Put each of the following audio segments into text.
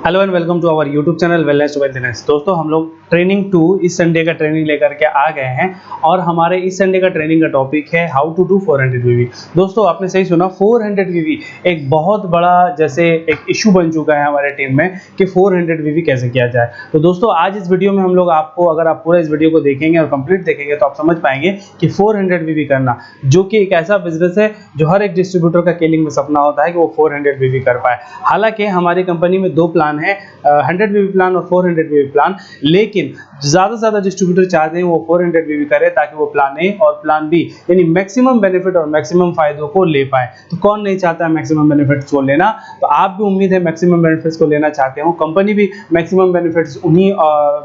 Hello and welcome to our YouTube channel wellness to wealthness. दोस्तों हम लोग training 2 इस संडे का ट्रेनिंग लेकर के आ गए हैं और हमारे इस संडे का ट्रेनिंग का टॉपिक है हाउ टू डू 400 वीवी। दोस्तों आपने सही सुना, 400 वीवी एक बहुत बड़ा जैसे एक इशू बन चुका है हमारे टीम में कि 400 वीवी कैसे किया जाए। तो दोस्तों आज इस वीडियो में हम लोग आपको, अगर आप पूरा इस वीडियो को देखेंगे और कंप्लीट देखेंगे तो आप समझ पाएंगे कि 400 वीवी करना जो कि एक ऐसा बिजनेस है जो हर एक डिस्ट्रीब्यूटर का केलिंग में सपना होता है कि वो 400 वीवी कर पाए। हालांकि हमारी कंपनी में दो प्लान है, 100 वीवी प्लान और 400 वीवी प्लान, लेकिन ज्यादा से ज्यादा डिस्ट्रीब्यूटर चाहते हैं वो 400 वीवी करे ताकि वो प्लान ए और प्लान बी यानी मैक्सिमम बेनिफिट और मैक्सिमम फायदों को ले पाए। तो कौन नहीं चाहता है मैक्सिमम बेनिफिट्स को लेना? तो आप भी उम्मीद है मैक्सिमम बेनिफिट्स को लेना चाहते हो, कंपनी भी मैक्सिमम बेनिफिट्स उन्हीं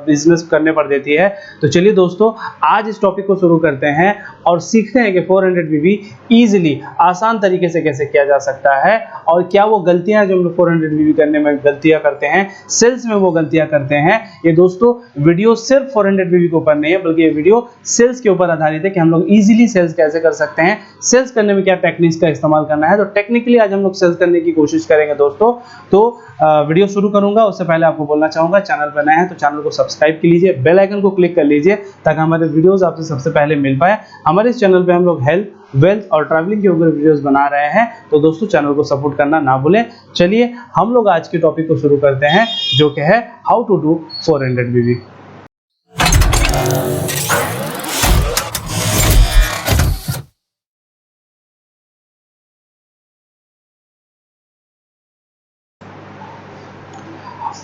बिजनेस करने पर देती है। तो चलिए दोस्तों आज इस टॉपिक को शुरू करते हैं और सीखते हैं कि 400 वीवी इजीली आसान तरीके से कैसे किया जा सकता है और क्या वो गलतियां जो हम लोग 400 वीवी करने में गलतियां करते हैं, सेल्स में वो गलतियां करते हैं। ये दोस्तों वीडियो सिर्फ 400 वीवी के ऊपर नहीं है, बल्कि ये वीडियो सेल्स के ऊपर आधारित है कि हम लोग इजीली सेल्स कैसे कर सकते हैं, सेल्स करने में क्या टेक्निक्स का इस्तेमाल करना है। तो टेक्निकली आज हम लोग सेल्स करने की कोशिश करेंगे दोस्तों। तो वीडियो शुरू करूंगा उससे पहले आपको बोलना चाहूंगा, चैनल पर नए हैं तो चैनल को सब्सक्राइब कर लीजिए, बेल आइकन को क्लिक कर लीजिए ताकि हमारे वीडियोस आपसे सबसे पहले मिल पाए। हमारे इस चैनल पे हम लोग हेल्थ, वेल्थ और ट्रैवलिंग के ऊपर वीडियोस बना रहे हैं, तो दोस्तों चैनल को सपोर्ट करना ना भूलें। चलिए हम लोग आज के टॉपिक को शुरू करते हैं जो कि है हाउ टू डू 400 वीवी।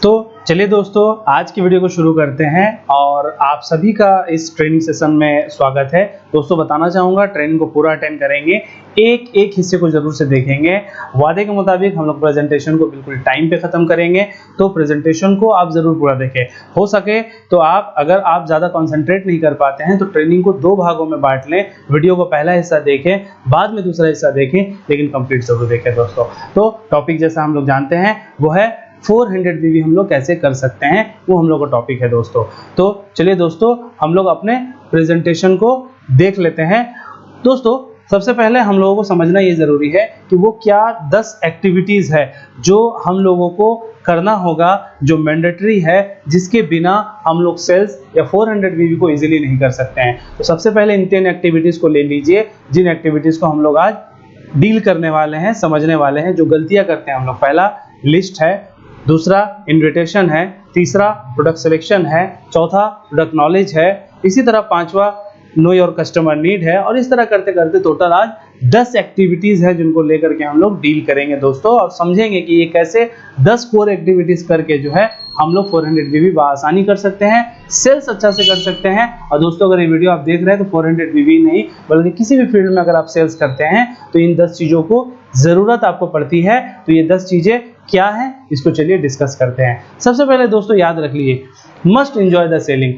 तो चलिए दोस्तों आज की वीडियो को शुरू करते हैं और आप सभी का इस ट्रेनिंग सेशन में स्वागत है। दोस्तों बताना चाहूँगा ट्रेनिंग को पूरा अटेंड करेंगे, एक एक हिस्से को जरूर से देखेंगे। वादे के मुताबिक हम लोग प्रेजेंटेशन को बिल्कुल टाइम पे ख़त्म करेंगे, तो प्रेजेंटेशन को आप ज़रूर पूरा देखें। हो सके तो आप, अगर आप ज़्यादा कॉन्सेंट्रेट नहीं कर पाते हैं तो ट्रेनिंग को दो भागों में बांट लें। वीडियो को पहला हिस्सा देखें, बाद में दूसरा हिस्सा देखें, लेकिन कंप्लीट जरूर देखें दोस्तों। तो टॉपिक जैसा हम लोग जानते हैं वो है 400 वीवी हम लोग कैसे कर सकते हैं, वो हम लोग का टॉपिक है दोस्तों। तो चलिए दोस्तों हम लोग अपने प्रेजेंटेशन को देख लेते हैं। दोस्तों सबसे पहले हम लोगों को समझना ये जरूरी है कि वो क्या 10 एक्टिविटीज है जो हम लोगों को करना होगा, जो मैंडेटरी है, जिसके बिना हम लोग सेल्स या 400 वीवी को इजीली नहीं कर सकते हैं। तो सबसे पहले इन 10 एक्टिविटीज को ले लीजिए, जिन एक्टिविटीज को हम लोग आज डील करने वाले हैं, समझने वाले हैं, जो गलतियां करते हैं हम लोग। पहला लिस्ट है, दूसरा इन्विटेशन है, तीसरा प्रोडक्ट सिलेक्शन है, चौथा प्रोडक्ट नॉलेज है, इसी तरह पांचवा नो योर कस्टमर नीड है। और इस तरह करते करते टोटल आज 10 एक्टिविटीज है जिनको लेकर के हम लोग डील करेंगे दोस्तों, और समझेंगे कि ये कैसे 10 कोर एक्टिविटीज करके जो है हम लोग 400 वीवी आसानी कर सकते हैं, सेल्स अच्छा से कर सकते हैं। और दोस्तों अगर ये वीडियो आप देख रहे हैं तो 400 वीवी नहीं बल्कि किसी भी फील्ड में अगर आप सेल्स करते हैं तो इन 10 चीजों को जरूरत आपको पड़ती है। तो ये 10 चीजें क्या है इसको चलिए डिस्कस करते हैं। सबसे पहले दोस्तों याद रख लीजिए, मस्ट एंजॉय द सेलिंग।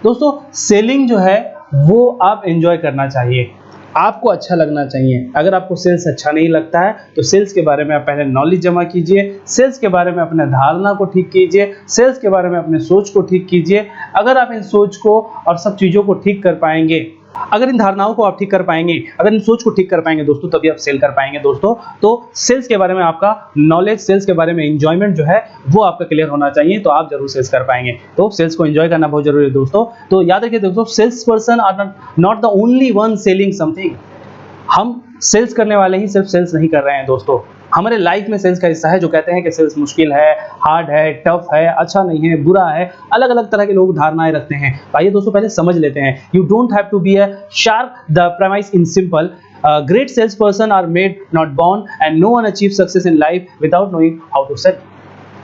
दोस्तों सेलिंग जो है वो आप एंजॉय करना चाहिए, आपको अच्छा लगना चाहिए। अगर आपको सेल्स अच्छा नहीं लगता है तो सेल्स के बारे में आप पहले नॉलेज जमा कीजिए, सेल्स के बारे में अपने धारणा को ठीक कीजिए, सेल्स के बारे में अपने सोच को ठीक कीजिए। अगर आप इन सोच को और सब चीज़ों को ठीक कर पाएंगे, अगर इन धारणाओं को आप ठीक कर पाएंगे, अगर इन सोच को ठीक कर पाएंगे दोस्तों, तभी आप सेल कर पाएंगे दोस्तों। तो सेल्स के बारे में आपका नॉलेज, सेल्स के बारे में एंजॉयमेंट जो है वो आपका क्लियर होना चाहिए, तो आप जरूर सेल्स कर पाएंगे। तो सेल्स को एंजॉय करना बहुत जरूरी है दोस्तों। तो याद रखिए दोस्तों, sales person are not the only one selling something. हम सेल्स करने वाले ही सिर्फ सेल्स नहीं कर रहे हैं दोस्तों, हमारे लाइफ में सेल्स का हिस्सा है। जो कहते हैं कि सेल्स मुश्किल है, हार्ड है, टफ है, अच्छा नहीं है, बुरा है, अलग अलग तरह के लोग धारणाएं रखते हैं। आइए दोस्तों पहले समझ लेते हैं। You don't have to be a sharp, the premise in simple, great sales person are made not born and no one achieve success in life without knowing how to sell.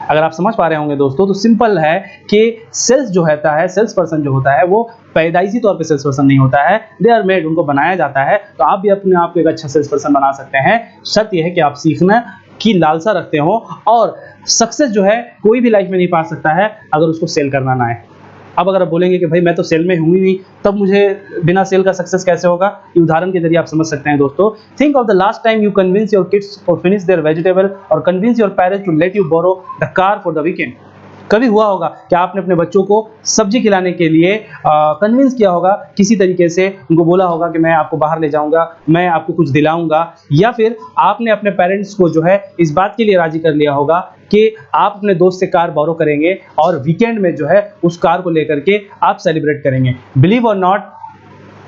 अगर आप समझ पा रहे होंगे दोस्तों तो सिंपल है कि सेल्स जो होता है, सेल्स पर्सन जो होता है वो पैदाइशी तौर पे सेल्स पर्सन नहीं होता है, दे आर मेड, उनको बनाया जाता है। तो आप भी अपने आप को एक अच्छा सेल्स पर्सन बना सकते हैं। शर्त यह है कि आप सीखना की लालसा रखते हो, और सक्सेस जो है कोई भी लाइफ में नहीं पा सकता है अगर उसको सेल करना ना है। अब अगर आप बोलेंगे कि भाई मैं तो सेल में हूँ ही नहीं, तब मुझे बिना सेल का सक्सेस कैसे होगा, ये उदाहरण के जरिए आप समझ सकते हैं दोस्तों। Think of the last time you convince your kids for finish their vegetable और convince your parents to let you borrow the car for the weekend. कभी हुआ होगा कि आपने अपने बच्चों को सब्जी खिलाने के लिए कन्विंस किया होगा, किसी तरीके से उनको बोला होगा कि मैं आपको बाहर ले जाऊंगा, मैं आपको कुछ दिलाऊंगा, या फिर आपने अपने पेरेंट्स को जो है इस बात के लिए राजी कर लिया होगा कि आप अपने दोस्त से कार बोरो करेंगे और वीकेंड में जो है उस कार को लेकर के आप सेलिब्रेट करेंगे। बिलीव और नॉट,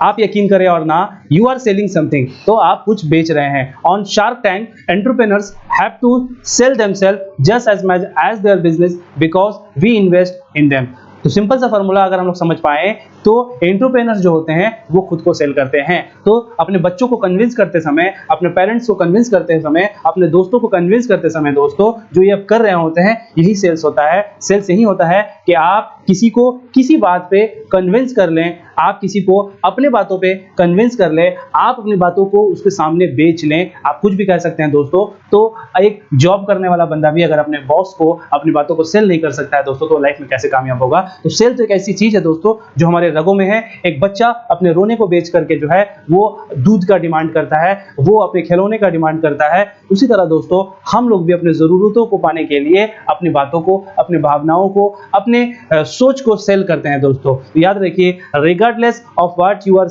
आप यकीन करें और ना, यू आर सेलिंग समथिंग, तो आप कुछ बेच रहे हैं। On Shark Tank, entrepreneurs have to sell themselves just as much as their business because we invest in them. तो सिंपल सा फॉर्मूला अगर हम लोग समझ पाए तो एंटरप्रेन्योर्स जो होते हैं वो खुद को सेल करते हैं। तो अपने बच्चों को कन्विंस करते समय, अपने पेरेंट्स को कन्विंस करते समय, अपने दोस्तों को कन्विंस करते समय दोस्तों जो ये अब कर रहे होते हैं, यही सेल्स होता है। सेल्स यही होता है कि आप किसी को किसी बात पे कन्विंस कर लें, आप किसी को अपने बातों पे कन्विंस कर लें, आप अपनी बातों को उसके सामने बेच लें। आप कुछ भी कह सकते हैं दोस्तों। तो एक जॉब करने वाला बंदा भी अगर अपने बॉस को अपनी बातों को सेल नहीं कर सकता है दोस्तों, तो लाइफ में कैसे कामयाब होगा। तो सेल्स एक ऐसी चीज है दोस्तों जो हमारे रगों में है। एक बच्चा अपने रोने को बेच करके जो है वो दूध का डिमांड करता है, वो अपने खिलौने का डिमांड करता है। उसी तरह दोस्तों हम लोग भी अपने जरूरतों को पाने के लिए अपनी बातों को, अपनी भावनाओं को, अपने सोच को सेल करते हैं दोस्तों। याद रखिए, regardless of what you are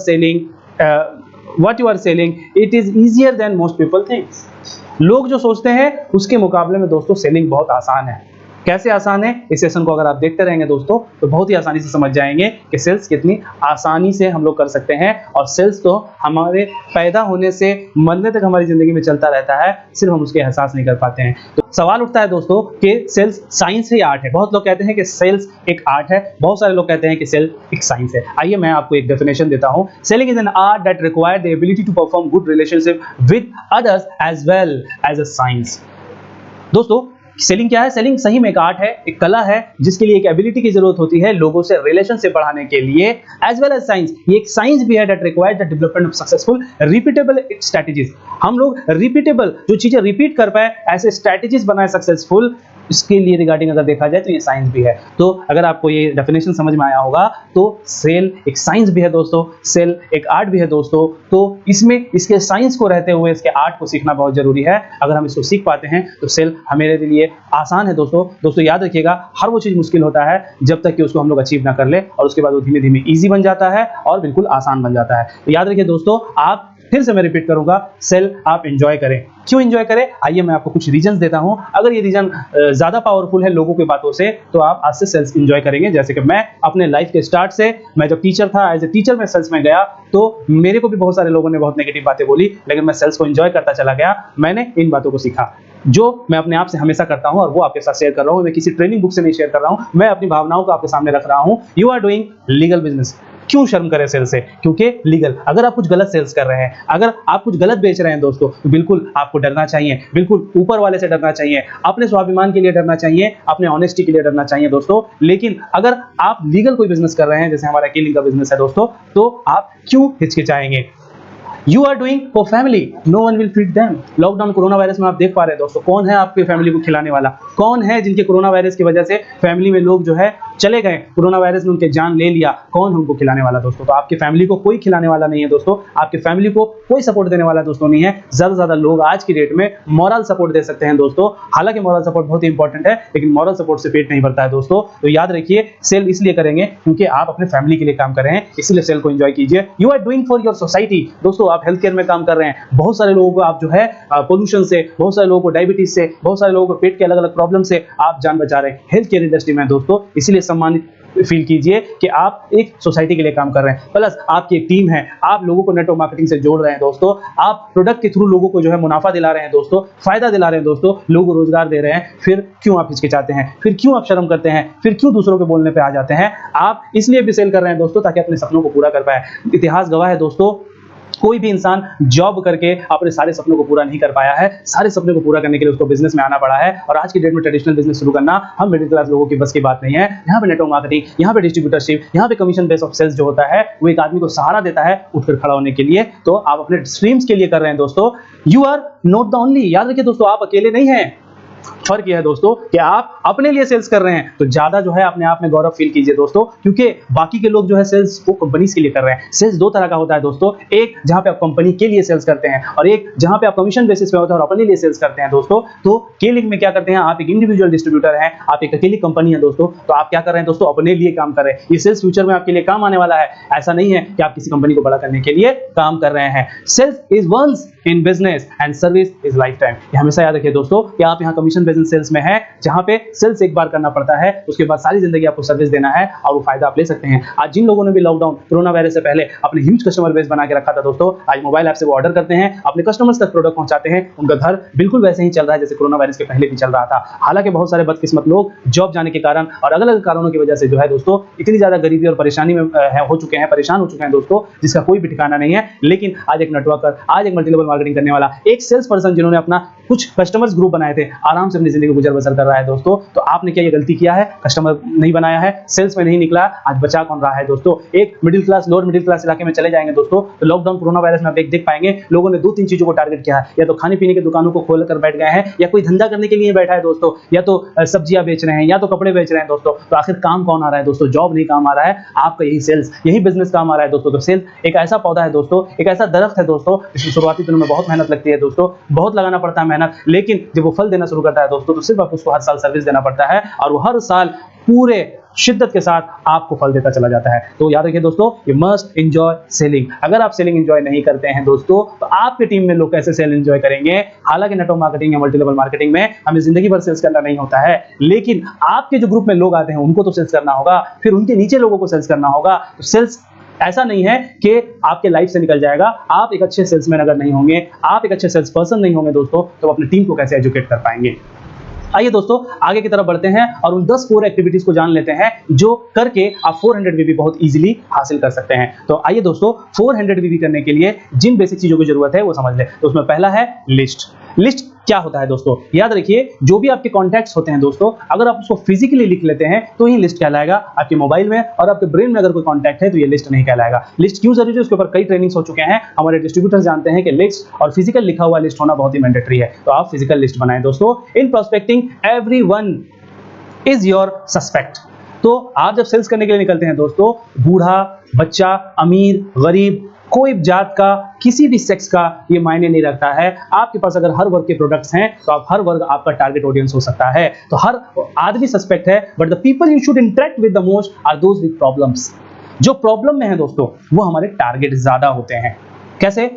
selling it is easier than most people thinks. लोग जो सोचते हैं उसके मुकाबले में दोस्तों सेलिंग बहुत आसान है। कैसे आसान है, इस सेशन को अगर आप देखते रहेंगे दोस्तों तो बहुत ही आसानी से समझ जाएंगे कि सेल्स कितनी आसानी से हम लोग कर सकते हैं। और सेल्स तो हमारे पैदा होने से मरने तक हमारी जिंदगी में चलता रहता है, सिर्फ हम उसके एहसास नहीं कर पाते हैं। तो सवाल उठता है दोस्तों कि सेल्स साइंस है या आर्ट है। बहुत लोग कहते हैं कि सेल्स एक आर्ट है, बहुत सारे लोग कहते हैं कि सेल्स एक साइंस है। आइए मैं आपको एक डेफिनेशन देता हूं। Selling is an art that require the ability to perform good relationship with others as well as a science. दोस्तों सेलिंग क्या है? सेलिंग सही में एक आर्ट है, एक कला है जिसके लिए एक एबिलिटी की जरूरत होती है लोगों से रिलेशनशिप बढ़ाने के लिए, एज वेल एज साइंस। ये एक साइंस भी है that requires the development of successful repeatable strategies. हम लोग रिपीटेबल जो चीजें रिपीट कर पाए ऐसे स्ट्रेटजीज बनाए सक्सेसफुल, इसके लिए रिगार्डिंग अगर देखा जाए तो ये साइंस भी है। तो अगर आपको ये डेफिनेशन समझ में आया होगा तो सेल एक साइंस भी है दोस्तों, सेल एक आर्ट भी है दोस्तों। तो इसमें इसके साइंस को रहते हुए इसके आर्ट को सीखना बहुत जरूरी है। अगर हम इसको सीख पाते हैं तो सेल हमारे लिए आसान है दोस्तों। दोस्तों याद रखिएगा, हर वो चीज मुश्किल होता है जब तक कि उसको हम लोग अचीव ना कर ले, और उसके बाद वो धीमे धीमे ईजी बन जाता है और बिल्कुल आसान बन जाता है। तो याद रखिए दोस्तों, आप फिर से मैं रिपीट करूंगा, सेल आप एंजॉय करें। क्यों एंजॉय करें? आइए मैं आपको कुछ रीजंस देता हूं। अगर ये रीजन ज्यादा पावरफुल है लोगों की बातों से तो आप आज से सेल्स एंजॉय करेंगे। जैसे कि मैं अपने लाइफ के स्टार्ट से, मैं जब टीचर था, एज ए टीचर मैं सेल्स में गया तो मेरे को भी बहुत सारे लोगों ने बहुत नेगेटिव बातें बोली, लेकिन मैं सेल्स को एंजॉय करता चला गया। मैंने इन बातों को सीखा जो मैं अपने आप से हमेशा करता हूं और वो आपके साथ शेयर कर रहा हूं। मैं किसी ट्रेनिंग बुक से नहीं शेयर कर रहा हूं, मैं अपनी भावनाओं को आपके सामने रख रहा हूं। You are doing legal business. क्यों शर्म करें सेल से? क्योंकि लीगल। अगर आप कुछ गलत सेल्स कर रहे हैं, अगर आप कुछ गलत बेच रहे हैं दोस्तों, तो बिल्कुल आपको डरना चाहिए, बिल्कुल ऊपर वाले से डरना चाहिए, अपने स्वाभिमान के लिए डरना चाहिए, अपने ऑनेस्टी के लिए डरना चाहिए दोस्तों। लेकिन अगर आप लीगल कोई बिजनेस कर रहे हैं, जैसे हमारा कीलिंग का बिजनेस है दोस्तों, तो आप क्यों हिचकिचाएंगे? You are doing for family, no one will feed them। Lockdown corona virus में आप देख पा रहे हैं दोस्तों, कौन है आपकी फैमिली को खिलाने वाला? कौन है जिनके कोरोना वायरस की वजह से फैमिली में लोग जो है चले गए, कोरोना वायरस ने उनके जान ले लिया? कौन हमको खिलाने वाला दोस्तों? तो आपकी फैमिली को कोई खिलाने वाला नहीं है दोस्तों, आपकी फैमिली को कोई सपोर्ट देने वाला दोस्तों नहीं है। ज्यादा से ज्यादा लोग आज की डेट में मॉरल सपोर्ट दे सकते हैं दोस्तों। हालांकि मॉरल सपोर्ट बहुत ही इंपॉर्टेंट है, लेकिन मॉरल सपोर्ट से पेट नहीं भरता है दोस्तों। तो याद रखिए, सेल इसलिए करेंगे क्योंकि आप अपने फैमिली के लिए काम कर रहे हैं, इसलिए सेल को एंजॉय कीजिए। You are doing for your society. दोस्तों आप हेल्थ केयर में काम कर रहे हैं, बहुत सारे लोगों को आप जो है पोल्यूशन से, बहुत सारे लोगों को डायबिटीज से, बहुत सारे लोगों को पेट के अलग अलग प्रॉब्लम से आप जान बचा रहे हैं हेल्थ केयर इंडस्ट्री में दोस्तों। इसलिए सम्मानित फील कीजिए कि आप एक सोसाइटी के लिए काम कर रहे हैं। प्लस आपकी एक टीम है, आप लोगों को नेटवर्क मार्केटिंग से जोड़ रहे हैं दोस्तों, आप प्रोडक्ट के थ्रू लोगों को जो है मुनाफा दिला रहे हैं दोस्तों, फायदा दिला रहे हैं दोस्तों, लोगों को रोजगार दे रहे हैं। फिर क्यों आप हिचकिचाते हैं? फिर क्यों आप शर्म करते हैं? फिर क्यों दूसरों के बोलने पे आ जाते हैं? आप इसलिए भी सेल कर रहे हैं दोस्तों ताकि अपने सपनों को पूरा कर पाए। इतिहास गवाह है दोस्तों, कोई भी इंसान जॉब करके अपने सारे सपनों को पूरा नहीं कर पाया है। सारे सपने को पूरा करने के लिए उसको बिजनेस में आना पड़ा है। और आज की डेट में ट्रेडिशनल बिजनेस शुरू करना हम मिडिल क्लास लोगों की बस की बात नहीं है। यहाँ पे नेटवर्क मार्केटिंग, यहाँ पे डिस्ट्रीब्यूटरशिप, यहाँ पे कमीशन बेस ऑफ सेल्स जो होता है वो एक आदमी को सहारा देता है उठकर खड़ा होने के लिए। तो आप अपने स्ट्रीम्स के लिए कर रहे हैं दोस्तों। You are not the only. याद रखिए दोस्तों, आप अकेले नहीं हैं। फर्क यह है दोस्तों कि आप अपने लिए सेल्स कर रहे हैं तो ज्यादा जो है अपने आप में गौरव फील कीजिए दोस्तों, क्योंकि बाकी के लोग जो है सेल्स को कंपनीज के लिए कर रहे हैं। सेल्स दो तरह का होता है दोस्तों, एक जहां पे आप कंपनी के लिए सेल्स करते हैं और एक जहां पे आप कमीशन बेसिस पे होता है और अपने लिए सेल्स करते हैं दोस्तों। तो के-लिंक में क्या करते हैं, आप एक इंडिविजुअल डिस्ट्रीब्यूटर हैं, आप एक अकेली कंपनी है दोस्तों, तो आप क्या कर रहे हैं दोस्तों, अपने लिए काम कर रहे हैं। ये सेल्स फ्यूचर में आपके लिए काम आने वाला है। ऐसा नहीं है कि आप किसी कंपनी को बड़ा करने के लिए काम कर रहे हैं। Sales is once in business and service is life time. ये हमेशा याद रखिए दोस्तों कि आप यहाँ कमीशन बेस्ड सेल्स में हैं, जहां पे सेल्स एक बार करना पड़ता है, उसके बाद सारी जिंदगी आपको सर्विस देना है और वो फायदा आप ले सकते हैं। आज जिन लोगों ने भी लॉकडाउन कोरोना वायरस से पहले अपने ह्यूज कस्टमर बेस बना के रखा था दोस्तों, आज मोबाइल ऐप से वो ऑर्डर करते हैं, अपने कस्टमर्स तक प्रोडक्ट पहुंचाते हैं, उनका घर बिल्कुल वैसे ही चल रहा है जैसे कोरोना वायरस के पहले भी चल रहा था। हालांकि बहुत सारे बदकिस्मत लोग जॉब जाने के कारण और अलग अलग कारणों की वजह से जो है दोस्तों इतनी ज्यादा गरीबी और परेशानी में हो चुके हैं, परेशान हो चुके हैं दोस्तों, जिसका कोई भी ठिकाना नहीं है। लेकिन आज एक नेटवर्कर, आज एक मल्टी लेवल मार्केटिंग करने वाला, एक सेल्स पर्सन जिन्होंने अपना कुछ कस्टमर्स ग्रुप बनाए थे, आराम से अपनी जिंदगी गुजर बसर कर रहा है दोस्तों। तो आपने क्या ये गलती किया है? कस्टमर नहीं बनाया है, सेल्स में नहीं निकला, आज बचा कौन रहा है दोस्तों? एक middle class, lower middle class इलाके में चले जाएंगे दोस्तों, तो लॉकडाउन कोरोना वायरस में आप देख पाएंगे लोगों ने 2-3 चीजों को टारगेट किया है, या तो खाने पीने की दुकानों को खोल कर बैठ गए हैं, या कोई धंधा करने के लिए बैठा है दोस्तों, या तो सब्जियां बेच रहे हैं, या तो कपड़े बेच रहे हैं दोस्तों। तो आखिर काम कौन आ रहा है दोस्तों? जॉब नहीं काम आ रहा है, आपका यही सेल्स, यही बिजनेस काम आ रहा है दोस्तों। तो सेल्स एक ऐसा पौधा है दोस्तों, एक ऐसा दरख्त है दोस्तों, जिसमें शुरुआती दिनों में बहुत मेहनत लगती है दोस्तों, बहुत लगाना पड़ता है मेहनत, लेकिन जब वो फल देना शुरू करता है दोस्तों, तो सिर्फ आपको उसको हर साल सर्विस देना पड़ता है और वो हर साल पूरे शिद्दत के साथ आपको फल देता चला जाता है। तो याद रखिए दोस्तों, यू मस्ट एंजॉय सेलिंग। अगर आप सेलिंग एंजॉय नहीं करते हैं दोस्तों, तो आपके टीम में लोग कैसे सेल एंजॉय करेंगे? हालांकि नेटवर्क मार्केटिंग या मल्टी लेवल मार्केटिंग में हमें जिंदगी भर सेल्स करना नहीं होता है, लेकिन आपके जो ग्रुप में लोग आते हैं उनको तो सेल्स करना होगा, फिर उनके नीचे लोगों को सेल्स करना होगा। तो सेल्स ऐसा नहीं है कि आपके लाइफ से निकल जाएगा। आप एक अच्छे सेल्समैन अगर नहीं होंगे, आप एक अच्छे सेल्स पर्सन नहीं होंगे दोस्तों, तो अपनी टीम को कैसे एजुकेट कर पाएंगे? आइए दोस्तों आगे की तरफ बढ़ते हैं और उन 10 कोर एक्टिविटीज को जान लेते हैं जो करके आप 400 वीवी बहुत इजीली हासिल कर सकते हैं। तो आइए दोस्तों, 400 वीवी करने के लिए जिन बेसिक चीजों की जरूरत है वो समझ ले। तो उसमें पहला है लिस्ट। लिस्ट क्या होता है दोस्तों? याद रखिए, जो भी आपके कॉन्टैक्ट्स होते हैं दोस्तों, अगर आप उसको फिजिकली लिख लेते हैं तो ही लिस्ट कहलाएगा। आपके मोबाइल में और आपके ब्रेन में अगर कोई कॉन्टैक्ट है तो ये लिस्ट नहीं कहलाएगा। लिस्ट क्यों जरूरी है? उसके ऊपर कई ट्रेनिंग्स हो चुके हैं, हमारे डिस्ट्रीब्यूटर्स जानते हैं कि लिस्ट और फिजिकल लिखा हुआ लिस्ट होना बहुत ही मैंडेटरी है। तो आप फिजिकल लिस्ट बनाएं दोस्तों। In prospecting everyone is your suspect. तो आप जब सेल्स करने के लिए निकलते हैं दोस्तों, बूढ़ा, बच्चा, अमीर, गरीब, कोई जात का, किसी भी सेक्स का ये मायने नहीं रखता है। आपके पास अगर हर वर्ग के प्रोडक्ट्स हैं तो आप हर वर्ग आपका टारगेट ऑडियंस हो सकता है। तो हर आदमी सस्पेक्ट है, but the people you should interact with the most are those with problems. जो प्रॉब्लम में है दोस्तों, वो हमारे टारगेट ज्यादा होते हैं। कैसे?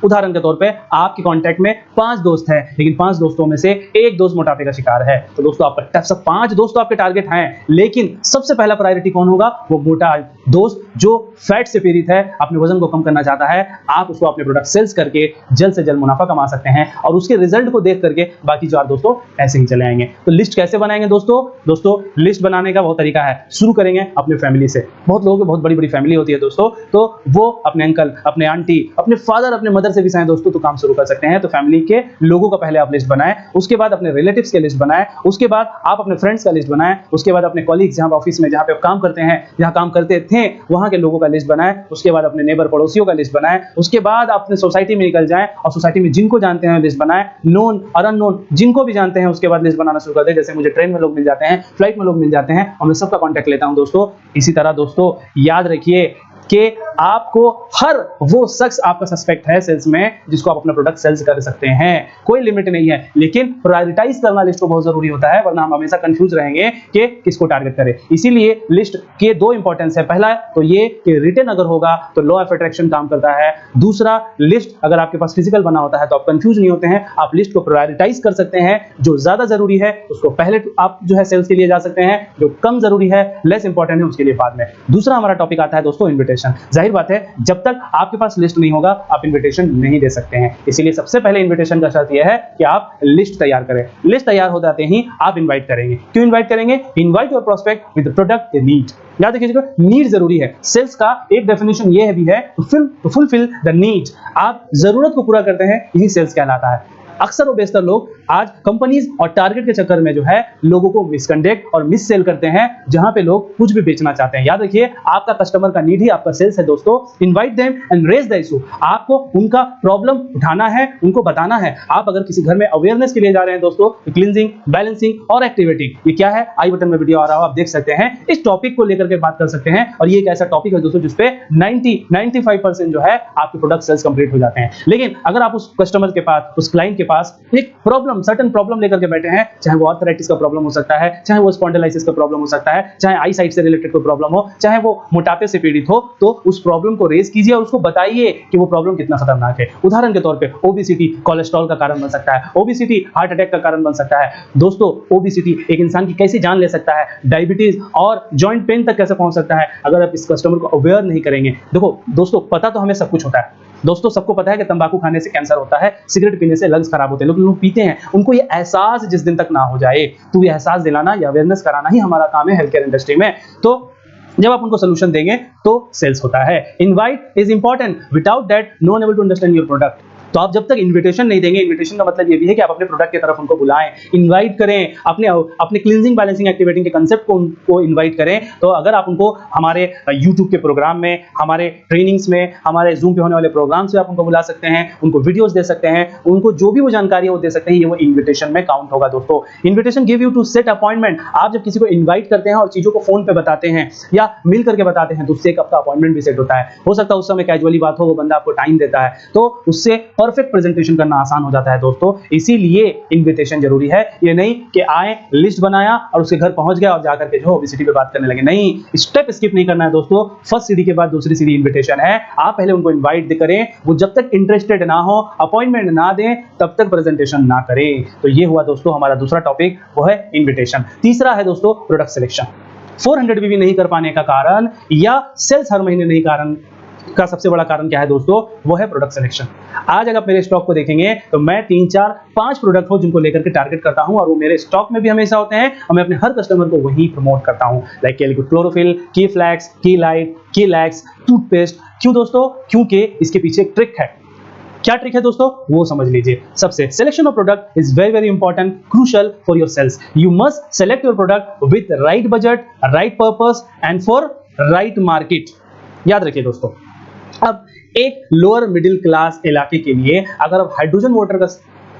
उदाहरण के तौर पे आपके कांटेक्ट में 5 दोस्त हैं, लेकिन 5 दोस्तों में से एक दोस्त मोटापे का शिकार है, तो दोस्तों आपका सब 5 दोस्त तो आपके टारगेट हैं, लेकिन सबसे पहला प्रायोरिटी कौन होगा? वो मोटा दोस्त जो फैट से पीड़ित है, अपने वजन को कम करना चाहता है। आप उसको अपने प्रोडक्ट सेल्स करके जल्द से जल्द मुनाफा कमा सकते हैं और उसके रिजल्ट को देख करके बाकी 4 दोस्तों ऐसे ही चले आएंगे। तो लिस्ट कैसे बनाएंगे दोस्तों लिस्ट बनाने का बहुत तरीका है। शुरू करेंगे अपने फैमिली से। बहुत लोगों की बहुत बड़ी बड़ी फैमिली होती है दोस्तों, तो वो अपने अंकल, अपने आंटी, अपने फादर, अपने मदर से भी चाहें दोस्तों तो काम शुरू कर सकते हैं। तो फैमिली के लोगों का पहले आप लिस्ट बनाएं, उसके बाद अपने रिलेटिव्स के लिस्ट बनाएं, उसके बाद आप अपने फ्रेंड्स का लिस्ट बनाएं, उसके बाद अपने कॉलीग्स, जहां ऑफिस में जहां पे आप काम करते हैं, जहां काम करते थे, वहां के लोगों का लिस्ट बनाएं, उसके बाद अपने नेबर पड़ोसियों का लिस्ट बनाएं, उसके बाद अपने सोसाइटी में निकल जाएं और सोसाइटी में जिनको जानते हैं लिस्ट बनाएं, नोन और अननोन जिनको भी जानते हैं उसके बाद लिस्ट बनाना शुरू कर दें। जैसे मुझे ट्रेन में लोग मिल जाते हैं, फ्लाइट में लोग मिल जाते हैं और मैं सबका कांटेक्ट लेता हूं दोस्तों। इसी तरह दोस्तों याद रखिए कि आपको हर वो शख्स आपका सस्पेक्ट है सेल्स में जिसको आप अपना प्रोडक्ट सेल्स कर सकते हैं। कोई लिमिट नहीं है, लेकिन प्रायोरिटाइज करना लिस्ट को बहुत जरूरी होता है, वरना हम हमेशा कंफ्यूज रहेंगे कि किसको टारगेट करें। इसीलिए लिस्ट के 2 इंपॉर्टेंस है। पहला तो ये कि रिटन अगर होगा तो लॉ ऑफ अट्रैक्शन काम करता है। दूसरा, लिस्ट अगर आपके पास फिजिकल बना होता है तो आप कंफ्यूज नहीं होते हैं। आप लिस्ट को प्रायोरिटाइज कर सकते हैं, जो ज्यादा जरूरी है उसको पहले आप जो है सेल्स के लिए जा सकते हैं, जो कम जरूरी है, लेस इंपॉर्टेंट है, उसके लिए बाद में। दूसरा हमारा टॉपिक आता है दोस्तों इन्विटेशन। जाहिर बात है, जब तक आपके पास लिस्ट नहीं होगा आप इनविटेशन नहीं दे सकते हैं। इसीलिए सबसे पहले इनविटेशन का शर्त यह है कि आप लिस्ट तैयार करें। लिस्ट तैयार हो जाते ही आप इनवाइट करेंगे। क्यों इनवाइट करेंगे? Invite your prospect with the product they need. याद रखिएगा, नीड जरूरी है। सेल्स का एक डेफिनेशन यह भी है, टू फुलफिल द नीड। आप जरूरत को पूरा करते हैं, यही सेल्स कहलाता है। अक्सर और बेशतर लोग आज कंपनीज और टारगेट के चक्कर में जो है लोगों को मिसकंडक्ट और मिस सेल करते हैं, जहां पे लोग कुछ भी बेचना चाहते हैं। याद रखिए, आपका कस्टमर का नीड ही आपका सेल्स है दोस्तों। Invite them and raise the issue. आपको उनका प्रॉब्लम उठाना है, उनको बताना है। आप अगर किसी घर में अवेयरनेस के लिए जा रहे हैं दोस्तों, क्लींजिंग, बैलेंसिंग और एक्टिवेटिंग, ये क्या है? आई बटन में वीडियो आ रहा हो, आप देख सकते हैं। इस टॉपिक को लेकर के बात कर सकते हैं और ये एक ऐसा टॉपिक है दोस्तों जिसपे 95% जो है आपके प्रोडक्ट सेल्स कंप्लीट हो जाते हैं। लेकिन अगर आप उस कस्टमर के पास, उस क्लाइंट के पास एक प्रॉब्लम सर्टेन प्रॉब्लम लेकर के बैठे हैं, चाहे वो आर्थराइटिस का प्रॉब्लम हो सकता है, चाहे वो स्पॉन्डिलाइसिस का प्रॉब्लम हो सकता है, चाहे आई साइट से रिलेटेड कोई प्रॉब्लम हो, चाहे वो मोटापे से पीड़ित हो, तो उस प्रॉब्लम को रेज कीजिए और उसको बताइए कि वो प्रॉब्लम कितना खतरनाक है। उदाहरण के तौर पे ओबेसिटी कोलेस्ट्रॉल का कारण बन सकता है, ओबेसिटी हार्ट अटैक का कारण बन सकता है। दोस्तों, ओबेसिटी एक इंसान की कैसी जान ले सकता है, डायबिटीज और जॉइंट पेन तक कैसे पहुंच सकता है अगर आप इस कस्टमर को अवेयर नहीं करेंगे। देखो दोस्तों, पता तो हमें सब कुछ होता है। दोस्तों, सबको पता है कि तंबाकू खाने से कैंसर होता है, सिगरेट पीने से लंग्स खराब होते हैं, लेकिन लोग पीते हैं। उनको ये एहसास जिस दिन तक ना हो जाए, तो ये एहसास दिलाना या अवेयरनेस कराना ही हमारा काम है हेल्थ केयर इंडस्ट्री में। तो जब आप उनको सोल्यूशन देंगे तो सेल्स होता है। Invite is important, without that no one able to understand your product. तो आप जब तक इन्विटेशन नहीं देंगे, इन्विटेशन का मतलब ये भी है कि आप अपने प्रोडक्ट की तरफ उनको बुलाएं, इनवाइट करें, अपने क्लींजिंग बैलेंसिंग एक्टिवेटिंग के कांसेप्ट को उनको इनवाइट करें। तो अगर आप उनको हमारे यूट्यूब के प्रोग्राम में, हमारे ट्रेनिंग्स में, हमारे जूम पे होने वाले प्रोग्राम्स में आप उनको बुला सकते हैं, उनको वीडियोस दे सकते हैं, उनको जो भी वो जानकारी है वो दे सकते हैं, ये वो इन्विटेशन में काउंट होगा। दोस्तों, invitation give you to set appointment. आप जब किसी को इन्वाइट करते हैं और चीजों को फोन पे बताते हैं या मिल करके बताते हैं, तो उससे एक आपका अपॉइंटमेंट भी सेट होता है। हो सकता है उस समय कैजुअली बात हो, वो बंदा आपको टाइम देता है, तो उससे परफेक्ट प्रेजेंटेशन करना आसान हो जाता है। दोस्तों, इसीलिए इन्विटेशन जरूरी है। ये नहीं कि आए, लिस्ट बनाया और उसके घर पहुंच गया और जाकर के जो ओबेसिटी पे बात करने लगे। नहीं, स्टेप स्किप नहीं करना है दोस्तों। फर्स्ट सीढ़ी के बाद दूसरी सीढ़ी इन्विटेशन है। आप पहले उनको इनवाइट करें, वो जब तक इंटरेस्टेड ना हो, अपॉइंटमेंट ना दें, तब तक प्रेजेंटेशन ना करें। तो ये हुआ दोस्तों हमारा दूसरा टॉपिक, वो है इन्विटेशन। तीसरा है दोस्तों प्रोडक्ट सिलेक्शन। 400 बीवी नहीं कर पाने का कारण या सेल्स हर महीने नहीं कारण का सबसे बड़ा कारण क्या है दोस्तों? वो है प्रोडक्ट सिलेक्शन। आज अगर आप मेरे स्टॉक को देखेंगे तो मैं 3, 4, 5 प्रोडक्ट हो जिनको लेकर के टारगेट करता हूं और वो मेरे स्टॉक में भी हमेशा होते हैं और मैं अपने हर कस्टमर को वही प्रमोट करता हूं। लाइक केलिक्विड क्लोरोफिल, की फ्लैक्स, की लाइट, की लैक्स, टूथपेस्ट। क्यों दोस्तों? क्योंकि इसके पीछे एक ट्रिक है। क्या ट्रिक है दोस्तों? वो समझ लीजिए। सबसे selection of product is very very important, crucial for your sales. You must select your product with right budget, right purpose and for right market. याद रखिए दोस्तों, अब एक लोअर मिडिल क्लास इलाके के लिए अगर आप हाइड्रोजन वाटर का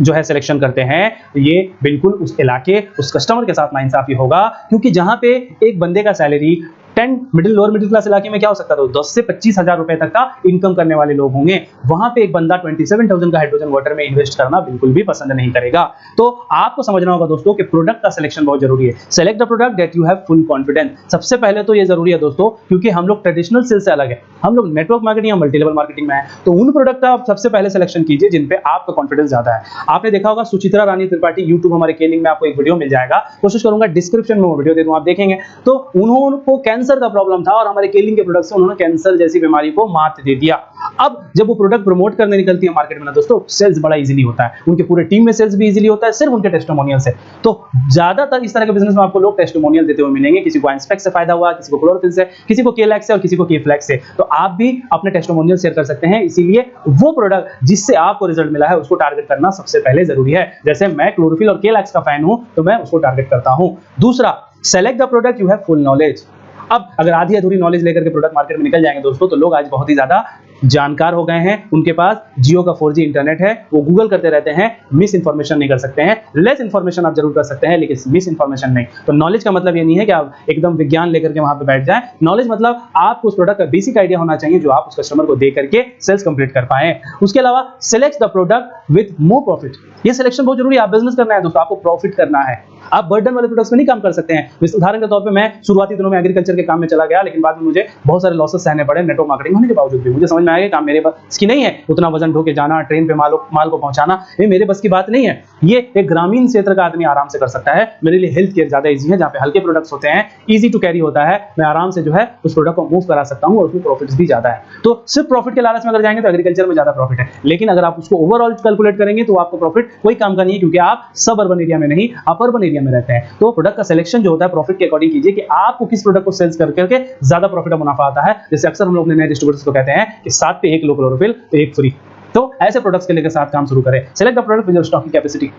जो है सिलेक्शन करते हैं, तो ये बिल्कुल उस इलाके, उस कस्टमर के साथ नाइंसाफी होगा। क्योंकि जहां पे एक बंदे का सैलरी लोअर मिडिल क्लास इलाके में क्या हो सकता है, 10 से 25,000 रुपए तक का इनकम करने वाले लोग होंगे, वहां पे एक बंदा 27,000 का हाइड्रोजन वाटर में इन्वेस्ट करना बिल्कुल भी पसंद नहीं करेगा। तो आपको समझना होगा दोस्तों कि प्रोडक्ट का सिलेक्शन बहुत जरूरी है। Select the product that you have full confidence. सबसे पहले तो ये जरूरी है दोस्तों, क्योंकि हम लोग ट्रेडिशनल सेल्स से अलग है, हम लोग नेटवर्क मार्केटिंग या मल्टी लेवल मार्केटिंग में है। तो उन प्रोडक्ट का आप सबसे पहले सिलेक्शन कीजिए जिन पे आपका कॉन्फिडेंस ज्यादा है। आपने देखा होगा सुचित्रा रानी त्रिपाठी, यूट्यूब हमारे के लिंक में आपको एक वीडियो मिल जाएगा, कोशिश करूंगा डिस्क्रिप्शन में वो वीडियो दे दूं, आप देखेंगे। तो उन्होंने कैंसर का प्रॉब्लम था और हमारे केलिंग के प्रोडक्ट से उन्होंने कैंसर जैसी बीमारी को मात दे दिया। अब जब वो प्रोडक्ट प्रमोट करने निकलती है मार्केट में ना दोस्तों, सेल्स बड़ा इजीली होता है, उनके पूरे टीम में सेल्स भी इजीली होता है, सिर्फ उनके टेस्टिमोनियल से। तो ज्यादातर इस तरह के बिजनेस में आपको लोग टेस्टिमोनियल देते हुए मिलेंगे। किसी को एंस्पेक्ट से फायदा हुआ, किसी को क्लोरोफिल से, किसी को केलैक्स से और किसी को केफ्लैक्स से। तो आप भी अपने टेस्टिमोनियल शेयर कर सकते हैं। इसीलिए वो प्रोडक्ट जिससे आपको रिजल्ट मिला है उसको टारगेट करना सबसे पहले जरूरी है। जैसे मैं क्लोरोफिल और केलैक्स का फैन हूं, तो मैं उसको टारगेट करता हूं। दूसरा, select the product you have full knowledge. अब अगर आधी अधूरी नॉलेज लेकर के प्रोडक्ट मार्केट में निकल जाएंगे दोस्तों, तो लोग आज बहुत ही ज्यादा जानकार हो गए हैं, उनके पास जियो का 4G इंटरनेट है, वो गूगल करते रहते हैं, मिस इंफॉर्मेशन नहीं कर सकते हैं। लेस इंफॉर्मेशन आप जरूर कर सकते हैं, लेकिन मिस इंफॉर्मेशन नहीं। तो नॉलेज का मतलब ये नहीं है कि आप एकदम विज्ञान लेकर के वहां पे बैठ जाएं। नॉलेज मतलब आपको उस प्रोडक्ट का बेसिक आइडिया होना चाहिए जो आप उस कस्टमर को दे करके सेल्स कंप्लीट कर पाए। उसके अलावा select the product with more profit. ये सिलेक्शन बहुत जरूरी है। आप बिजनेस करना है दोस्तों, आपको प्रॉफिट करना है। आप बर्डन वाले प्रोडक्ट्स में नहीं काम कर सकते हैं। उदाहरण के तौर पे मैं शुरुआती दिनों में एग्रीकल्चर के काम में चला गया, लेकिन बाद में मुझे बहुत सारे लॉसेस सहने पड़े नेटवर्क मार्केटिंग होने के बावजूद भी। मुझे समझ में आया कि काम मेरे बस की नहीं है, उतना वजन ढो के जाना, ट्रेन पे माल को पहुंचाना, ये मेरे बस की बात नहीं है। ये एक ग्रामीण क्षेत्र का आदमी आराम से कर सकता है। मेरे लिए हेल्थ केयर ज्यादा इजी है, जहां पे हल्के प्रोडक्ट्स होते हैं, इजी टू कैरी होता है, मैं आराम से जो है उस प्रोडक्ट को मूव करा सकता हूं और उसमें प्रॉफिट्स भी ज्यादा है। तो सिर्फ प्रॉफिट के लालच में अगर जाएंगे तो एग्रीकल्चर में ज्यादा प्रॉफिट है, लेकिन अगर आप उसको ओवरऑल कैलकुलेट करेंगे तो आपको प्रॉफिट कोई काम का नहीं है, क्योंकि आप सब अर्बन एरिया में नहीं, आप अर्बन एरिया में रहते हैं। तो प्रोडक्ट का सिलेक्शन जो होता है प्रॉफिट के अकॉर्डिंग कीजिए कि आपको किस प्रोडक्ट को सेल्स करके ज्यादा प्रॉफिट और मुनाफा आता है। जैसे अक्सर हम लोग नए डिस्ट्रीब्यूटर्स को कहते हैं कि 7 पे 1 लो क्लोरोफिल तो 1 फ्री। तो ऐसे प्रोडक्ट्स के लेकर साथ काम शुरू करें। Select the product with your stocking capacity.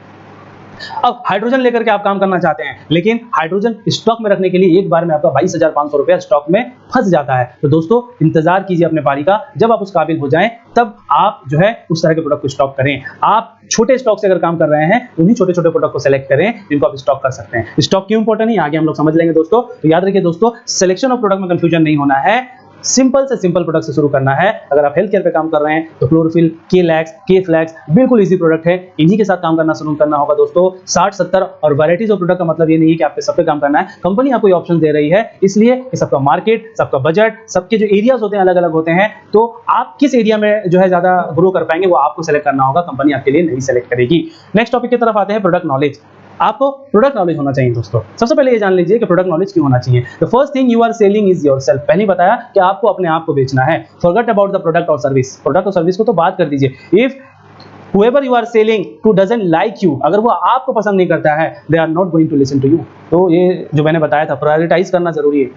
अब हाइड्रोजन लेकर के आप काम करना चाहते हैं, लेकिन हाइड्रोजन स्टॉक में रखने के लिए एक बार में आपका 22,500 रुपया स्टॉक में फंस जाता है। तो दोस्तों इंतजार कीजिए अपने पारी का, जब आप उस काबिल हो जाएं तब आप जो है उस तरह के प्रोडक्ट को स्टॉक करें। आप छोटे स्टॉक से अगर काम कर रहे हैं, उन्हीं छोटे छोटे प्रोडक्ट को सेलेक्ट करें जिनको आप स्टॉक कर सकते हैं। स्टॉक क्यों इंपॉर्टेंट है आगे हम लोग समझ लेंगे दोस्तों। तो याद रखिए दोस्तों, सिलेक्शन ऑफ प्रोडक्ट में कंफ्यूजन नहीं होना है। सिंपल से सिंपल प्रोडक्ट से शुरू करना है। अगर आप हेल्थ केयर पे काम कर रहे हैं तो क्लोरोफिल, के-लैक्स, के-फ्लैक्स बिल्कुल इजी प्रोडक्ट है, इन्हीं के साथ काम करना शुरू करना होगा दोस्तों। 60-70 और वैरायटीज ऑफ प्रोडक्ट का मतलब ये नहीं है कि आप पे सब पे काम करना है। कंपनी आपको ये ऑप्शन दे रही है इसलिए कि सबका मार्केट, सबका बजट, सबके जो एरियाज होते हैं अलग अलग होते हैं, तो आप किस एरिया में जो है ज्यादा ग्रो कर पाएंगे वो आपको सेलेक्ट करना होगा, कंपनी आपके लिए नहीं सेलेक्ट करेगी। नेक्स्ट टॉपिक की तरफ आते हैं, प्रोडक्ट नॉलेज। आपको प्रोडक्ट नॉलेज होना चाहिए दोस्तों। सबसे पहले ये जान लीजिए कि प्रोडक्ट नॉलेज क्यों होना चाहिए। The first thing you are selling is yourself. पहले बताया कि आपको अपने आप को बेचना है। फॉरगेट अबाउट द प्रोडक्ट और सर्विस। प्रोडक्ट और सर्विस को तो बात कर दीजिए। If whoever you are selling to doesn't like you, अगर वो आपको पसंद नहीं करता है, they are not going to listen to you। तो ये जो मैंने बताया था, प्रायोरिटाइज करना जरूरी है।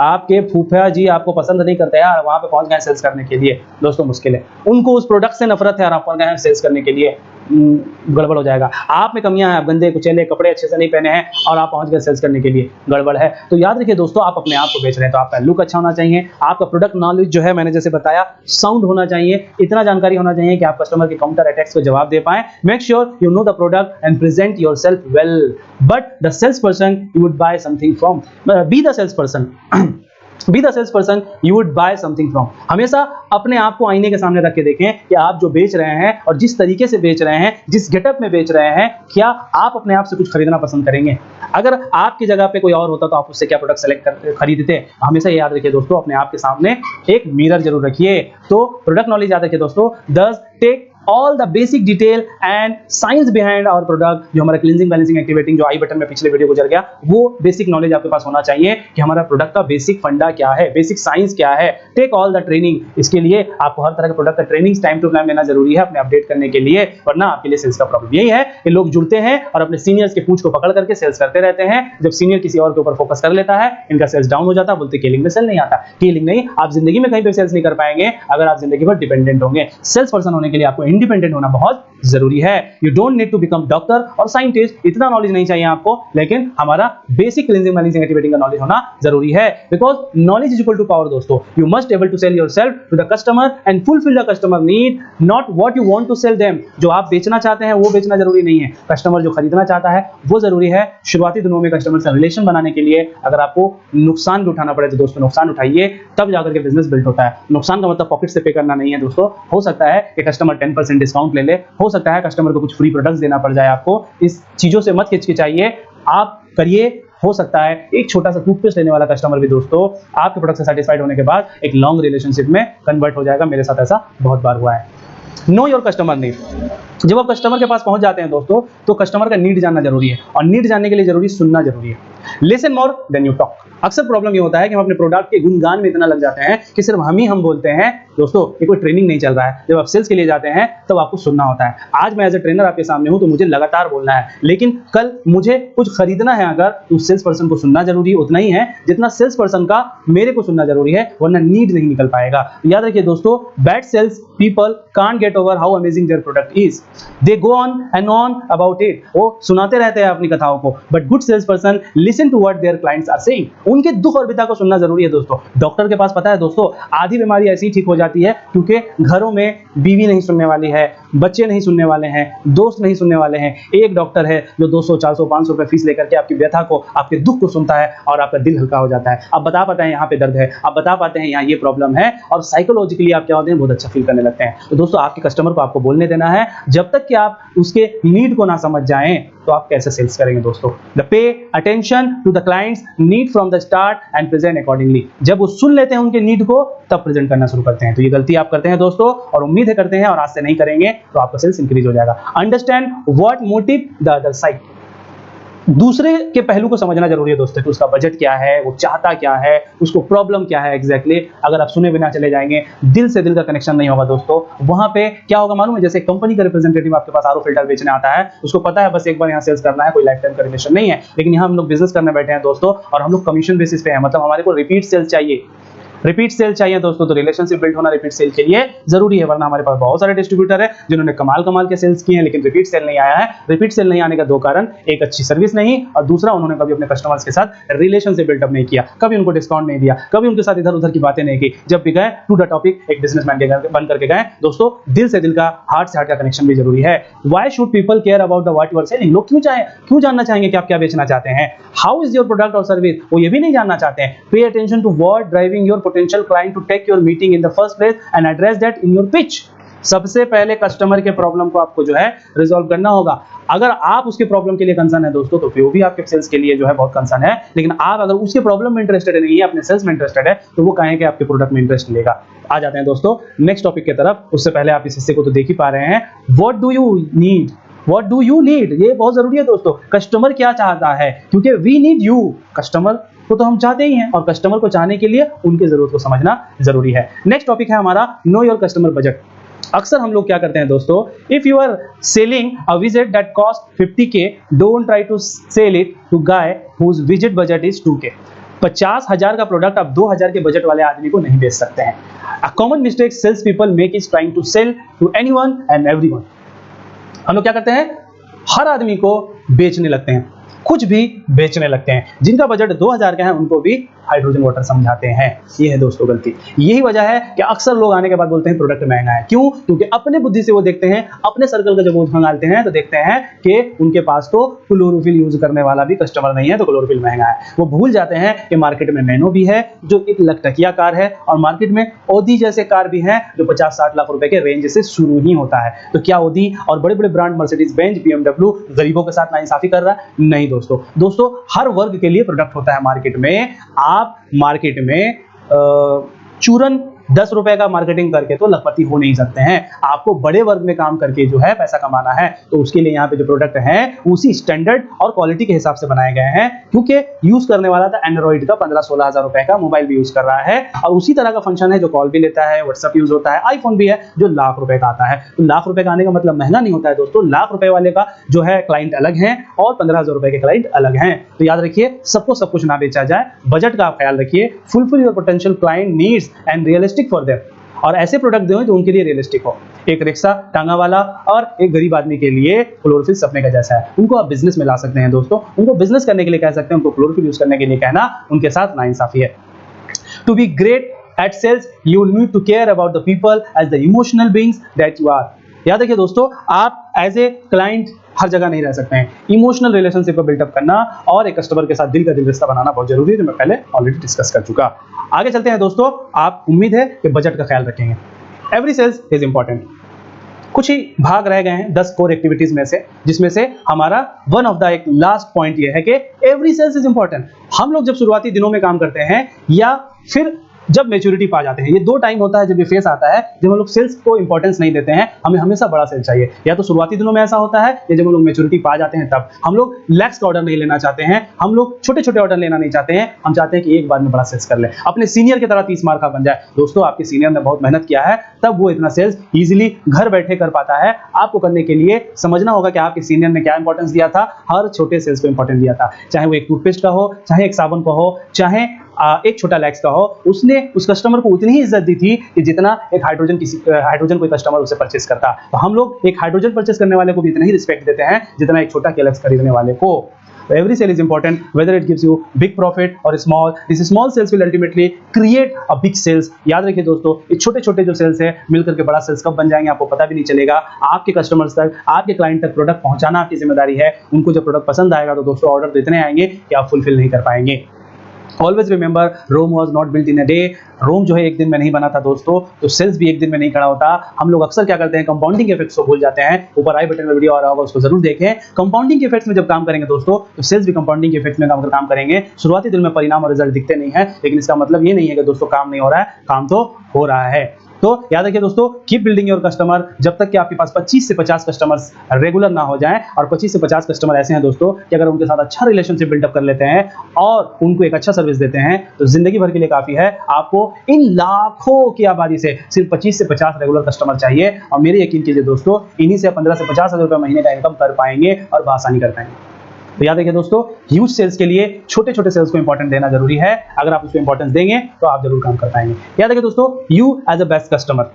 आपके फूफा जी आपको पसंद नहीं करते यार, वहां पे पहुंच गए सेल्स करने के लिए, दोस्तों मुश्किल है। उनको उस प्रोडक्ट से नफरत है और आप पहुंच गए सेल्स करने के लिए, गड़बड़ हो जाएगा। आप में कमियां हैं, आप गंदे कुचेले कपड़े अच्छे से नहीं पहने हैं और आप पहुंच गए सेल्स करने के लिए, गड़बड़ है। तो याद रखिए दोस्तों, आप अपने आप को बेच रहे हैं तो आपका लुक अच्छा होना चाहिए, आपका प्रोडक्ट नॉलेज जो है मैंने जैसे बताया साउंड होना चाहिए, इतना जानकारी होना चाहिए कि आप कस्टमर के काउंटर अटैक्स को जवाब दे पाए। Make sure you know the product and present yourself well, but the sales person you would buy something from, be the sales person Be the salesperson you would buy something from। हमेशा अपने आप को आईने के सामने रख के देखें कि आप जो बेच रहे हैं और जिस तरीके से बेच रहे हैं, जिस गेटअप में बेच रहे हैं, क्या आप अपने आप से कुछ खरीदना पसंद करेंगे। अगर आपकी जगह पे कोई और होता तो आप उससे क्या प्रोडक्ट सेलेक्ट कर खरीदते। हमेशा ये याद रखिए दोस्तों, अपने आप के सामने एक मिरर जरूर रखिए। तो प्रोडक्ट नॉलेज याद रखिए दोस्तों। दस take all the basic detail and science behind our product। जो हमारा क्लींजिंग, बैलेंसिंग, एक्टिवेटिंग जो आई बटन में पिछले वीडियो गुजर गया, वो बेसिक नॉलेज आपके पास होना चाहिए कि हमारा प्रोडक्ट का बेसिक फंडा क्या है, बेसिक साइंस क्या है। Take all the training. इसके लिए आपको हर तरह के प्रोडक्ट का ट्रेनिंग टाइम टू टाइम लेना जरूरी है अपने अपडेट करने के लिए, वरना आपके लिए सेल्स का प्रॉब्लम यही है कि लोग जुड़ते हैं और अपने सीनियर्स के पूंछ को पकड़ करके सेल्स करते रहते हैं। जब सीनियर किसी और के ऊपर फोकस कर लेता है, इनका सेल्स डाउन हो जाता है, बोलते केलिंग में सेल नहीं आता। केलिंग नहीं, आप जिंदगी में कहीं पे सेल्स नहीं कर पाएंगे अगर आप जिंदगी भर डिपेंडेंट होंगे। सेल्स पर्सन होने के लिए आपको इंडिपेंडेंट होना बहुत जरूरी है। You don't need to become doctor और साइंटिस्ट, इतना नॉलेज नहीं चाहिए आपको, लेकिन हमारा बेसिक क्लींजिंग, बैलेंसिंग, एक्टिवेटिंग का नॉलेज होना जरूरी है। Because knowledge is equal to power दोस्तों। You must able to sell yourself to the customer and fulfil the customer need, not what you want to sell them. जो आप बेचना चाहते हैं वो बेचना जरूरी नहीं है, कस्टमर जो खरीदना चाहता है वो जरूरी है। शुरुआती दिनों में कस्टमर से रिलेशन बनाने के लिए अगर आपको नुकसान भी उठाना पड़े तो दोस्तों नुकसान उठाइए, तब जाकर के बिजनेस बिल्ड होता है। नुकसान का मतलब पॉकेट से पे करना नहीं है दोस्तों। हो सकता है कि कस्टमर 10% डिस्काउंट ले ले, हो सकता है कस्टमर को कुछ फ्री प्रोडक्ट्स देना पड़ जाए आपको। इस चीजों से मत हिचकिचाइए, आप करिए। हो सकता है एक छोटा सा टूथपेस्ट लेने वाला कस्टमर भी दोस्तों आपके प्रोडक्ट से सेटिस्फाइड होने के बाद एक लॉन्ग रिलेशनशिप में कन्वर्ट हो जाएगा। मेरे साथ ऐसा बहुत बार हुआ है। Know your customer need. जब आप कस्टमर के पास पहुंच जाते हैं दोस्तों, तो कस्टमर का नीड जानना जरूरी है, और नीड जानने के लिए जरूरी सुनना जरूरी है। Listen more than you talk. अक्सर प्रॉब्लम ये होता है कि हम अपने प्रोडक्ट के गुणगान में इतना लग जाते हैं कि सिर्फ हम बोलते हैं। दोस्तों ये कोई ट्रेनिंग नहीं चल रहा है। जब आप सेल्स के लिए जाते हैं तब आपको सुनना होता है। आज मैं एज ए ट्रेनर आपके सामने हूं तो मुझे लगातार बोलना है, लेकिन कल मुझे कुछ खरीदना है अगर, तो सेल्स पर्सन को सुनना जरूरी उतना ही है जितना सेल्स पर्सन का मेरे को सुनना जरूरी है, वरना नीड नहीं निकल पाएगा। याद रखिए दोस्तों, bad sales people can't get over how amazing their product is. They go on and on about it. वो सुनाते रहते हैं अपनी कथाओं को, but good sales person listen to what their clients are saying. उनके दुख और व्यथा को सुनना जरूरी है दोस्तों। डॉक्टर के पास पता है दोस्तों, आधी बीमारी ऐसी ही ठीक हो जाती है क्योंकि घरों में बीवी नहीं सुनने वाली है, बच्चे नहीं सुनने वाले हैं, दोस्त नहीं सुनने वाले हैं। एक डॉक्टर है जो 200, 400, 500 रुपए फीस लेकर के आपकी व्यथा को, आपके दुख को सुनता है और आपका दिल हल्का हो जाता है। आप बता पाते हैं यहाँ पे दर्द है, आप बता पाते हैं यहाँ ये प्रॉब्लम है, और साइकोलॉजिकली आप क्या होते हैं, बहुत अच्छा फील करने लगते हैं। तो दोस्तों आपके कस्टमर को आपको बोलने देना है। जब तक कि आप उसके नीड को ना समझ जाएं तो आप कैसे सेल्स करेंगे दोस्तों। The pay attention to the clients need from the start and present accordingly. जब वो सुन लेते हैं उनके नीड को, तब प्रेजेंट करना शुरू करते हैं। तो ये गलती आप करते हैं दोस्तों, और उम्मीद है करते हैं, और आज से नहीं करेंगे तो आपका सेल्स इंक्रीज हो जाएगा। Understand what motive the other side. दूसरे के पहलू को समझना जरूरी है दोस्तों कि उसका बजट क्या है, वो चाहता क्या है, उसको प्रॉब्लम क्या है एग्जैक्टली। अगर आप सुने बिना चले जाएंगे, दिल से दिल का कनेक्शन नहीं होगा दोस्तों, वहां पे क्या होगा मालूम है? जैसे कंपनी का रिप्रेजेंटेटिव आपके पास आरओ फिल्टर बेचने आता है, उसको पता है बस एक बार यहाँ सेल्स करना है, कोई लाइफ टाइम का रिलेशन नहीं है। लेकिन यहाँ हम लोग बिजनेस करने बैठे हैं दोस्तों, और हम लोग कमीशन बेसिस पे हैं, मतलब हमारे को रिपीट सेल्स चाहिए। रिपीट सेल चाहिए दोस्तों, तो रिलेशनशिप बिल्ड होना रिपीट सेल के लिए जरूरी है, वरना हमारे पास बहुत सारे डिस्ट्रीब्यूटर है जिन्होंने कमाल के सेल्स किए हैं, लेकिन रिपीट सेल नहीं आया है। रिपीट सेल नहीं आने का दो कारण, एक अच्छी सर्विस नहीं, और दूसरा उन्होंने कभी अपने कस्टमर्स के साथ रिलेशनशिप बिल्डअप नहीं किया, कभी उनको डिस्काउंट नहीं दिया, कभी उनके साथ इधर उधर की बातें नहीं की। जब भी गए टू द टॉपिक, एक बिजनेसमैन के घर बन करके गए दोस्तों। दिल से दिल का, हार्ट से हार्ट का कनेक्शन भी जरूरी है। Why should people care about the what you are selling. लोग क्यों जानना चाहेंगे कि आप क्या बेचना चाहते हैं? हाउ इज योर प्रोडक्ट और सर्विस, वो ये भी नहीं जानना चाहते हैं। Pay attention to what driving your potential client to take your meeting in the first place and address that in your pitch. सबसे पहले कस्टमर के प्रॉब्लम को आपको जो है रिजॉल्व करना होगा। अगर आप उसके प्रॉब्लम के लिए कंसर्न है दोस्तों, तो फिर वो भी आपके सेल्स के लिए जो है बहुत कंसर्न है। लेकिन आप अगर उसके प्रॉब्लम में इंटरेस्टेड नहीं है, अपने सेल्स में इंटरेस्टेड है, तो वो कहें कि आपके प्रोडक्ट में इंटरेस्ट लेगा। आ जाते हैं दोस्तों नेक्स्ट टॉपिक की तरफ। उससे पहले आप इस हिस्से को तो देख ही पा रहे हैं। What do you need, what do you need, ये बहुत जरूरी है दोस्तों। कस्टमर क्या चाहता है, क्योंकि वी नीड यू, कस्टमर को तो हम चाहते ही हैं, और कस्टमर को चाहने के लिए उनकी जरूरत को समझना जरूरी है। नेक्स्ट टॉपिक है हमारा नो योर कस्टमर बजट। अक्सर हम लोग क्या करते हैं दोस्तों, if you are selling a visit that cost 50K, don't try to sell it to guy whose visit budget is 2K। 50,000 का प्रोडक्ट आप 2,000 के बजट वाले आदमी को नहीं बेच सकते हैं। A common mistake sales people make is trying to sell to anyone and everyone. हम लोग क्या करते हैं, हर आदमी को बेचने लगते हैं, कुछ भी बेचने लगते हैं। जिनका बजट 2,000 का है उनको भी हाइड्रोजन वाटर समझाते हैं। ये है दोस्तों गलती। यही वजह है कि अक्सर लोग आने के बाद बोलते हैं प्रोडक्ट महंगा है। क्यों? क्योंकि अपने बुद्धि से वो देखते हैं, अपने सर्कल का जब वो खंगालते हैं तो देखते हैं कि उनके पास तो क्लोरोफिल यूज करने वाला भी कस्टमर नहीं है, तो क्लोरोफिल महंगा है। वो भूल जाते हैं कि मार्केट में नैनो भी है जो एक लखटकिया कार है, और मार्केट में ओडी जैसे कार भी हैं जो 50-60 लाख रुपए के रेंज से शुरू ही होता है। तो क्या ओडी और बड़े बड़े ब्रांड मर्सिडीज बेंज, BMW गरीबों के साथ नाइंसाफी कर रहा है? नहीं दोस्तों, हर वर्ग के लिए प्रोडक्ट होता है मार्केट में। आप मार्केट में चूरन 10 रुपए का मार्केटिंग करके तो लखपति हो नहीं सकते हैं। आपको बड़े वर्ग में काम करके जो है पैसा कमाना है, तो उसके लिए यहाँ पे जो प्रोडक्ट हैं उसी स्टैंडर्ड और क्वालिटी के हिसाब से बनाए गए हैं। क्योंकि यूज करने वाला था एंड्रॉइड का 15-16 हजार रुपए का मोबाइल भी यूज कर रहा है, और उसी तरह का फंक्शन है जो कॉल भी लेता है, व्हाट्सएप यूज होता है, आईफोन भी है जो लाख रुपए का आता है। तो लाख रुपए का आने का मतलब महंगा नहीं होता है दोस्तों। लाख रुपए वाले का जो है क्लाइंट अलग है और 15,000 रुपए के क्लाइंट अलग हैं। तो याद रखिए, सबको सब कुछ ना बेचा जाए, बजट का आप ख्याल रखिए। Fulfil your potential client needs and realistic for them, और ऐसे प्रोडक्ट दें जो उनके लिए रियलिस्टिक हो। एक रिक्शा टांगा वाला और एक गरीब आदमी के लिए क्लोरोफिल सपने का जैसा है। उनको आप बिजनेस में ला सकते हैं दोस्तों, उनको बिजनेस करने के लिए कह सकते हैं, उनको क्लोरोफिल यूज करने के लिए कहना उनके साथ नाइंसाफी है। To be great at sales you need to care about the people as the emotional beings that you are. याद रखिए दोस्तों, आप एज ए क्लाइंट हर जगह नहीं रह सकते हैं। इमोशनल रिलेशनशिप को बिल्डअप करना और एक कस्टमर के साथ दिल का दिल रिश्ता बनाना बहुत जरूरी है, जो मैं पहले ऑलरेडी डिस्कस कर चुका। आगे चलते हैं दोस्तों। आप उम्मीद है कि बजट का ख्याल रखेंगे। Every sales is important. कुछ ही भाग रह गए हैं 10 कोर एक्टिविटीज में से, जिसमें से हमारा वन ऑफ द एक लास्ट पॉइंट ये है कि एवरी सेल्स इज इंपॉर्टेंट। हम लोग जब शुरुआती दिनों में काम करते हैं या फिर जब मैच्योरिटी पा जाते हैं, ये दो टाइम होता है जब ये फेस आता है जब हम लोग सेल्स को इंपॉर्टेंस नहीं देते हैं। हमें हमेशा बड़ा सेल चाहिए, या तो शुरुआती दिनों में ऐसा होता है, या जब हम लोग मैच्योरिटी पा जाते हैं तब। हम लोग लैक्स का ऑर्डर नहीं लेना चाहते हैं, हम लोग छोटे छोटे ऑर्डर लेना नहीं चाहते हैं। हम चाहते हैं कि एक बार में बड़ा सेल्स कर ले, अपने सीनियर की तरह 30 मार्का बन जाए। दोस्तों, आपके सीनियर ने बहुत मेहनत किया है, तब वो इतना सेल्स इजीली घर बैठे कर पाता है। आपको करने के लिए समझना होगा कि आपके सीनियर ने क्या इंपॉर्टेंस दिया था। हर छोटे सेल्स को इंपॉर्टेंस दिया था, चाहे वो एक टूथपेस्ट का हो, चाहे एक साबुन का हो, चाहे एक छोटा लैक्स का हो। उसने उस कस्टमर को उतनी ही इज्जत दी थी कि जितना एक हाइड्रोजन कोई कस्टमर उसे परचेस करता। तो हम लोग एक हाइड्रोजन परचेस करने वाले को भी इतना ही रिस्पेक्ट देते हैं जितना एक छोटा कैलेक्स खरीदने वाले को। So every sale is important, whether it gives you big profit or small. These small sales will ultimately create a big sales. याद रखिए दोस्तों, ये छोटे छोटे जो सेल्स है मिलकर के बड़ा सेल्स कब बन जाएंगे आपको पता भी नहीं चलेगा। आपके कस्टमर्स तक, आपके क्लाइंट तक प्रोडक्ट पहुंचाना आपकी जिम्मेदारी है। उनको जब प्रोडक्ट पसंद आएगा तो दोस्तों ऑर्डर इतने आएंगे कि आप फुलफिल नहीं कर पाएंगे। Always remember, Rome was not built in a day. Rome जो है एक दिन में नहीं बना था दोस्तों, तो सेल्स भी एक दिन में नहीं खड़ा होता। हम लोग अक्सर क्या करते हैं, कंपाउंडिंग इफेक्ट्स को भूल जाते हैं। ऊपर आई बटन में वीडियो आ रहा होगा, उसको जरूर देखें। कंपाउंडिंग इफेक्ट्स में जब काम करेंगे दोस्तों, तो सेल्स भी कंपाउंडिंग इफेक्ट्स में काम करेंगे। शुरुआती दिन में परिणाम और रिजल्ट दिखते नहीं है, लेकिन इसका मतलब ये नहीं है कि दोस्तों काम नहीं हो रहा है, काम तो हो रहा है। तो याद रखिए दोस्तों, कीप बिल्डिंग योर कस्टमर। जब तक कि आपके पास 25 से 50 कस्टमर्स रेगुलर ना हो जाएं, और 25 से 50 कस्टमर ऐसे हैं दोस्तों कि अगर उनके साथ अच्छा रिलेशनशिप बिल्डअप कर लेते हैं और उनको एक अच्छा सर्विस देते हैं, तो जिंदगी भर के लिए काफी है। आपको इन लाखों की आबादी से सिर्फ 25 से 50 रेगुलर कस्टमर चाहिए, और मेरे यकीन कीजिए दोस्तों, इन्हीं से 15 से 50 हजार रुपये महीने का इनकम कर पाएंगे और बआसानी कर पाएंगे। तो याद रखिए दोस्तों, ह्यूज सेल्स के लिए छोटे छोटे सेल्स को इंपॉर्टेंस देना जरूरी है। अगर आप उसको इंपॉर्टेंस देंगे तो आप जरूर काम कर पाएंगे। याद रखिए दोस्तों, you as a best customer,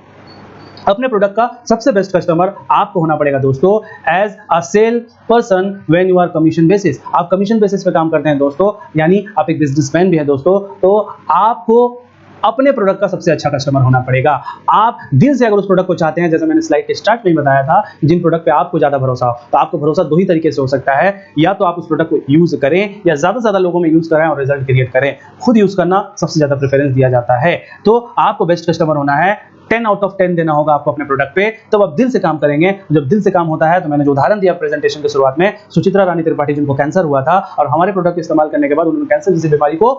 अपने प्रोडक्ट का सबसे बेस्ट कस्टमर आपको होना पड़ेगा दोस्तों। As a sale person when you are commission basis, आप कमीशन बेसिस पे काम करते हैं दोस्तों, यानी आप एक बिजनेसमैन भी है दोस्तों, तो आपको अपने प्रोडक्ट का सबसे अच्छा कस्टमर होना पड़ेगा। आप दिल से अगर उस प्रोडक्ट को चाहते हैं, जैसे मैंने स्लाइड के स्टार्ट में ही बताया था, जिन प्रोडक्ट पे आपको ज्यादा भरोसा हो, तो आपको भरोसा दो ही तरीके से हो सकता है, या तो आप उस प्रोडक्ट को यूज करें या ज्यादा से ज्यादा लोगों में यूज करें और रिजल्ट क्रिएट करें। खुद यूज करना सबसे ज्यादा प्रेफरेंस दिया जाता है। तो आपको बेस्ट कस्टमर होना है, 10 आउट ऑफ 10 देना होगा आपको अपने प्रोडक्ट पे, तब आप दिल से काम करेंगे। जब दिल से काम होता है, तो मैंने जो उदाहरण दिया प्रेजेंटेशन के शुरुआत में, सुचित्रा रानी त्रिपाठी जिनको कैंसर हुआ था और हमारे प्रोडक्ट इस्तेमाल करने के बाद उन्होंने कैंसर जैसी बीमारी को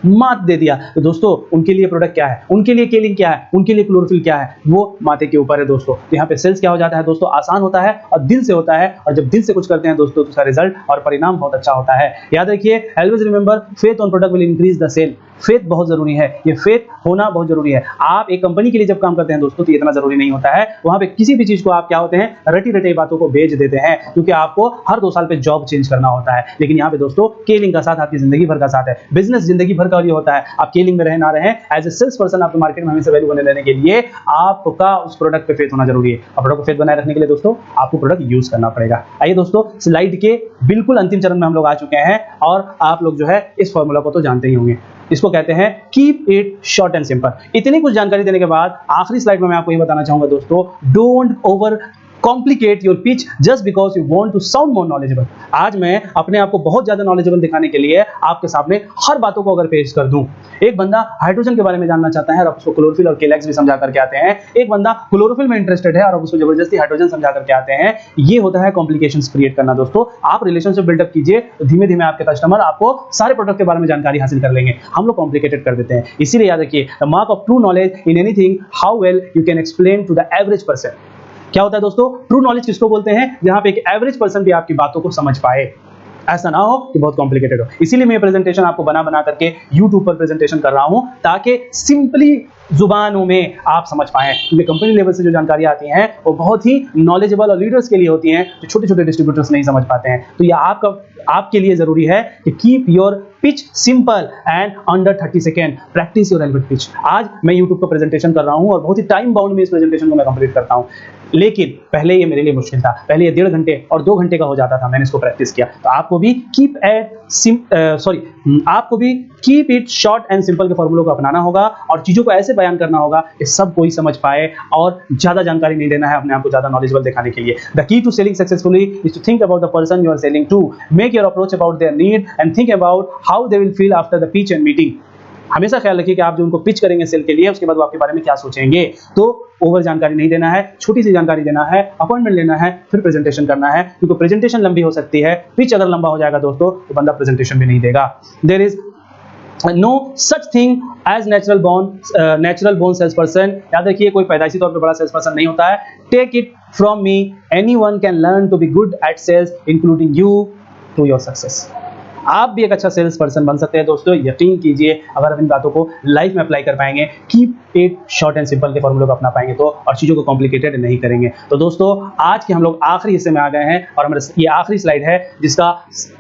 मात दे दिया। तो दोस्तों उनके लिए प्रोडक्ट क्या है, उनके लिए केलिंग क्या है, उनके लिए क्लोरोफिल क्या है, वो माते के ऊपर है दोस्तों। तो यहाँ पे सेल्स क्या हो जाता है दोस्तों, आसान होता है और दिल से होता है। और जब दिल से कुछ करते हैं दोस्तों, तो उसका रिजल्ट और परिणाम बहुत अच्छा होता है। याद रखिए, always remember, faith on product will increase the sale. Faith बहुत जरूरी है, ये फेथ होना बहुत जरूरी है। आप एक कंपनी के लिए जब काम करते हैं दोस्तों, तो इतना जरूरी नहीं होता है। वहां पे किसी भी चीज को आप क्या होते हैं, रटी रटी बातों को बेच देते हैं, क्योंकि आपको हर 2 साल पे जॉब चेंज करना होता है। लेकिन यहाँ पे दोस्तों केलिंग का साथ आपकी जिंदगी भर का साथ है। बिजनेस जिंदगी भर का लिए होता है। आप केलिंग में रहे ना रहे, एज ए सेल्स पर्सन आपको मार्केट में हमेशा वैल्यू बने रहने के लिए आपका उस प्रोडक्ट पे फेथ होना जरूरी है। और प्रोडक्ट को फेथ बनाए रखने के लिए दोस्तों आपको प्रोडक्ट यूज करना पड़ेगा। आइए दोस्तों, स्लाइड के बिल्कुल अंतिम चरण में हम लोग आ चुके हैं और आप लोग जो है इस फॉर्मूला को तो जानते ही होंगे। इसको कहते हैं keep it short and simple. इतनी कुछ जानकारी देने के बाद आखिरी स्लाइड में मैं आपको ये बताना चाहूंगा दोस्तों, don't over complicate your pitch just because you want to sound more knowledgeable. आज मैं अपने आप को बहुत ज्यादा नॉलेजेबल दिखाने के लिए आपके सामने हर बातों को अगर पेश कर दूं, एक बंदा हाइड्रोजन के बारे में जानना चाहता है और आप उसको क्लोरोफिल और केलैक्स भी समझा करके आते हैं, एक बंदा क्लोरोफिल में इंटरेस्टेड है और आप उसको जबरदस्ती हाइड्रोजन समझा करके आते हैं, ये होता है कॉम्प्लिकेशंस क्रिएट करना। दोस्तों आप रिलेशनशिप बिल्डअप कीजिए, तो धीमे धीमे आपके कस्टमर आपको सारे प्रोडक्ट के बारे में जानकारी हासिल कर लेंगे। हम लोग कॉम्प्लिकेटेड कर देते हैं। इसीलिए याद रखिए, the mark of true knowledge in anything how well you can explain to the average person. क्या होता है दोस्तों, ट्रू नॉलेज किसको बोलते हैं, जहां पे एक एवरेज पर्सन भी आपकी बातों को समझ पाए, ऐसा ना हो कि बहुत कॉम्प्लिकेटेड हो। इसीलिए मैं प्रेजेंटेशन आपको बना बना करके YouTube पर प्रेजेंटेशन कर रहा हूं, ताकि सिंपली जुबानों में आप समझ पाएं। क्योंकि कंपनी लेवल से जो जानकारी आती हैं वो बहुत ही नॉलेजेबल और लीडर्स के लिए होती हैं, जो छोटे छोटे डिस्ट्रीब्यूटर्स नहीं समझ पाते हैं। तो ये आपके लिए जरूरी है कि keep your pitch simple and under 30 second, practice your elevate pitch. आज मैं YouTube पर प्रेजेंटेशन कर रहा हूं और बहुत ही टाइम बाउंड में इस प्रेजेंटेशन को मैं कंप्लीट करता हूं, लेकिन पहले ये मेरे लिए मुश्किल था। पहले ये 1.5 घंटे और 2 घंटे का हो जाता था, मैंने इसको प्रैक्टिस किया। तो आपको भी keep it short and simple के फॉर्मूलों को अपनाना होगा और चीजों को ऐसे बयान करना होगा कि सब कोई समझ पाए, और ज्यादा जानकारी नहीं देना है अपने आप को ज्यादा नॉलेजेबल दिखाने के लिए। The key to selling successfully is to think about the person you are selling to, make your approach about their need and think about how they will feel after the pitch and meeting. हमेशा ख्याल रखिए कि आप जो उनको pitch करेंगे cell के लिए, उसके बाद वो आपके बारे में क्या सोचेंगे। तो ओवर जानकारी नहीं देना है, छोटी सी जानकारी देना है, अपॉइंटमेंट लेना है, फिर प्रेजेंटेशन करना है, क्योंकि प्रेजेंटेशन लंबी हो सकती है, पिच अगर लंबा हो जाएगा दोस्तों तो बंदा प्रेजेंटेशन भी नहीं देगा। There is no such thing as natural born sales person. याद रखिए, कोई पैदाइशी तौर पे बड़ा सेल्स पर्सन नहीं होता है। Take it from me, anyone can learn to be good at sales including you to your success. आप भी एक अच्छा सेल्स पर्सन बन सकते हैं दोस्तों, यकीन कीजिए अगर आप इन बातों को लाइफ में अप्लाई कर पाएंगे, keep it short and simple के फॉर्मूले को अपना पाएंगे तो, और चीजों को कॉम्प्लिकेटेड नहीं करेंगे। तो दोस्तों आज के हम लोग आखिरी हिस्से में आ गए हैं और हमारे ये आखिरी स्लाइड है जिसका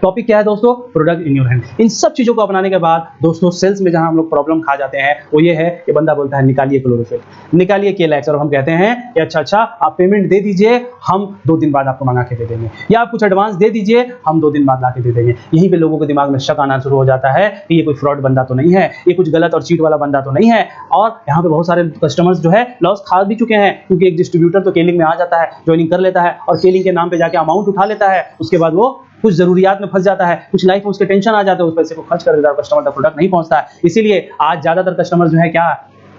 टॉपिक क्या है दोस्तों, प्रोडक्ट इन योर हैंड। इन सब चीजों को अपनाने के बाद दोस्तों सेल्स में जहां हम लोग प्रॉब्लम खा जाते हैं वो ये है कि बंदा बोलता है निकालिए क्लोरोफिल, निकालिए केलैक्स, और हम कहते हैं कि अच्छा आप पेमेंट दे दीजिए, हम 2 दिन बाद आपको मंगा के दे देंगे, या आप कुछ एडवांस दे दीजिए, हम 2 दिन बाद ला के दे देंगे। यहीं पे लोगों के दिमाग में शक आना शुरू हो जाता है कि ये कोई फ्रॉड बंदा तो नहीं है, ये कुछ गलत और चीट वाला बंदा तो नहीं है। और यहाँ पे बहुत सारे कस्टमर्स जो है लॉस खा भी चुके हैं, क्योंकि एक डिस्ट्रीब्यूटर तो केलिंग में आ जाता है, ज्वाइनिंग कर लेता है और केलिंग के नाम पे जाके अमाउंट उठा लेता है, उसके बाद वो कुछ जरूरियात में फंस जाता है, कुछ लाइफ में उसके टेंशन आ जाते हैं, उस पैसे को खर्च कर देता है, कस्टमर तक प्रोडक्ट नहीं पहुंचता है। इसीलिए आज ज्यादातर कस्टमर जो है क्या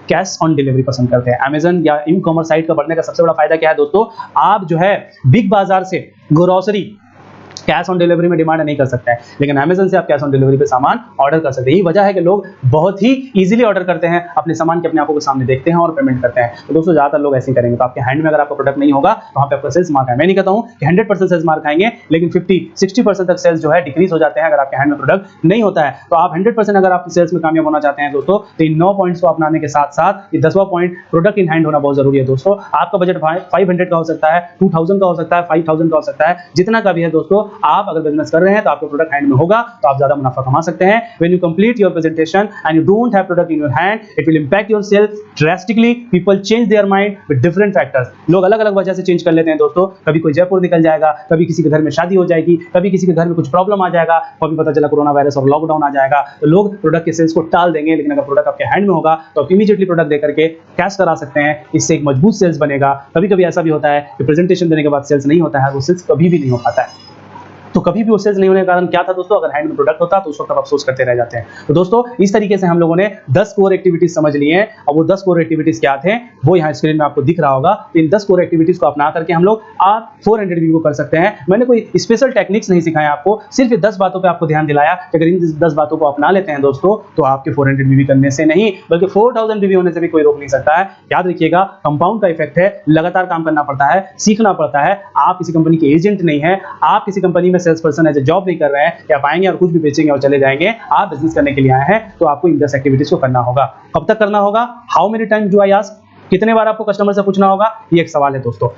कैश ऑन डिलीवरी पसंद करते हैं। अमेजन या ई कॉमर्स साइट का बढ़ने का सबसे बड़ा फायदा क्या है दोस्तों, आप जो है बिग बाजार से ग्रोसरी कैश ऑन डिलीवरी में डिमांड नहीं कर सकता है, लेकिन अमेजन से आप कैश ऑन डिलीवरी पे सामान ऑर्डर कर सकते हैं। यही वजह है कि लोग बहुत ही इजीली ऑर्डर करते हैं, अपने सामान के अपने आंखों के सामने देखते हैं और पेमेंट करते हैं। तो दोस्तों ज्यादातर लोग ऐसे ही करेंगे। तो आपके हैंड में अगर आपका प्रोडक्ट नहीं होगा वहां पे आपका सेल्स मार्क है। मैं नहीं कहता हूं कि 100% सेल्स मार्क आएंगे, लेकिन 50-60% तक सेल्स जो है डिक्रीज हो जाते हैं अगर आपके हैंड में प्रोडक्ट नहीं होता है। तो आप 100% अगर आप सेल्स में कामयाब होना चाहते हैं दोस्तों, तो इन 9 पॉइंट्स को अपनाने के साथ साथ ये 10वां पॉइंट प्रोडक्ट इन हैंड होना बहुत जरूरी है दोस्तों। आपका बजट 500 का हो सकता है, 2000 का हो सकता है, 5000 का हो सकता है, जितना का भी है दोस्तों, आप अगर बिजनेस कर रहे हैं तो आपका प्रोडक्ट हैंड में होगा तो आप ज्यादा मुनाफा कमा सकते हैं। When you complete your presentation and you don't have product in your hand, it will impact your sales drastically. People change their mind with different factors. लोग अलग अलग वजह से चेंज कर लेते हैं दोस्तों। कभी कोई जयपुर निकल जाएगा, कभी किसी के घर में शादी हो जाएगी, कभी किसी के घर में कुछ प्रॉब्लम आ जाएगा, कभी पता चला कोरोना वायरस और लॉकडाउन आ जाएगा, तो लोग प्रोडक्ट के सेल्स को टाल देंगे। लेकिन अगर प्रोडक्ट आपके हैंड में होगा तो आप इमीडिएटली प्रोडक्ट दे करके कैश करा सकते हैं। इससे एक मजबूत सेल्स बनेगा। कभी कभी ऐसा भी होता है कि प्रेजेंटेशन देने के बाद सेल्स नहीं होता है, वो सेल्स कभी भी नहीं हो पाता है। तो कभी भी वो सेल्स नहीं होने का कारण क्या था दोस्तों? अगर हैंड में प्रोडक्ट होता तो उस वक्त आप अफसोस करते रह जाते हैं। तो दोस्तों इस तरीके से हम लोगों ने 10 कोर एक्टिविटीज समझ लिए हैं। और वो 10 कोर एक्टिविटीज क्या थे वो यहाँ स्क्रीन में आपको दिख रहा होगा। इन 10 कोर एक्टिविटीज को अपना करके हम लोग आप 400 व्यू को कर सकते हैं। मैंने कोई स्पेशल टेक्निक्स नहीं सिखाया आपको, सिर्फ 10 बातों पर आपको ध्यान दिलाया कि अगर इन 10 बातों को अपना लेते हैं दोस्तों तो आपके 400 व्यू करने से नहीं बल्कि 4000 व्यू होने से भी कोई रोक नहीं सकता है। याद रखिएगा, कंपाउंड का इफेक्ट है, लगातार काम करना पड़ता है, सीखना पड़ता है। आप किसी कंपनी के एजेंट नहीं है, आप किसी कंपनी में sales person as a job नहीं कर रहे हैं कि आप आएंगे और कुछ भी बेचेंगे और चले जाएंगे। आप बिजनेस करने के लिए आए हैं तो आपको इन 10 एक्टिविटीज को करना होगा। कब तक करना होगा? How many times do I ask? कितने बार आपको कस्टमर से पूछना होगा? ये एक सवाल है दोस्तों।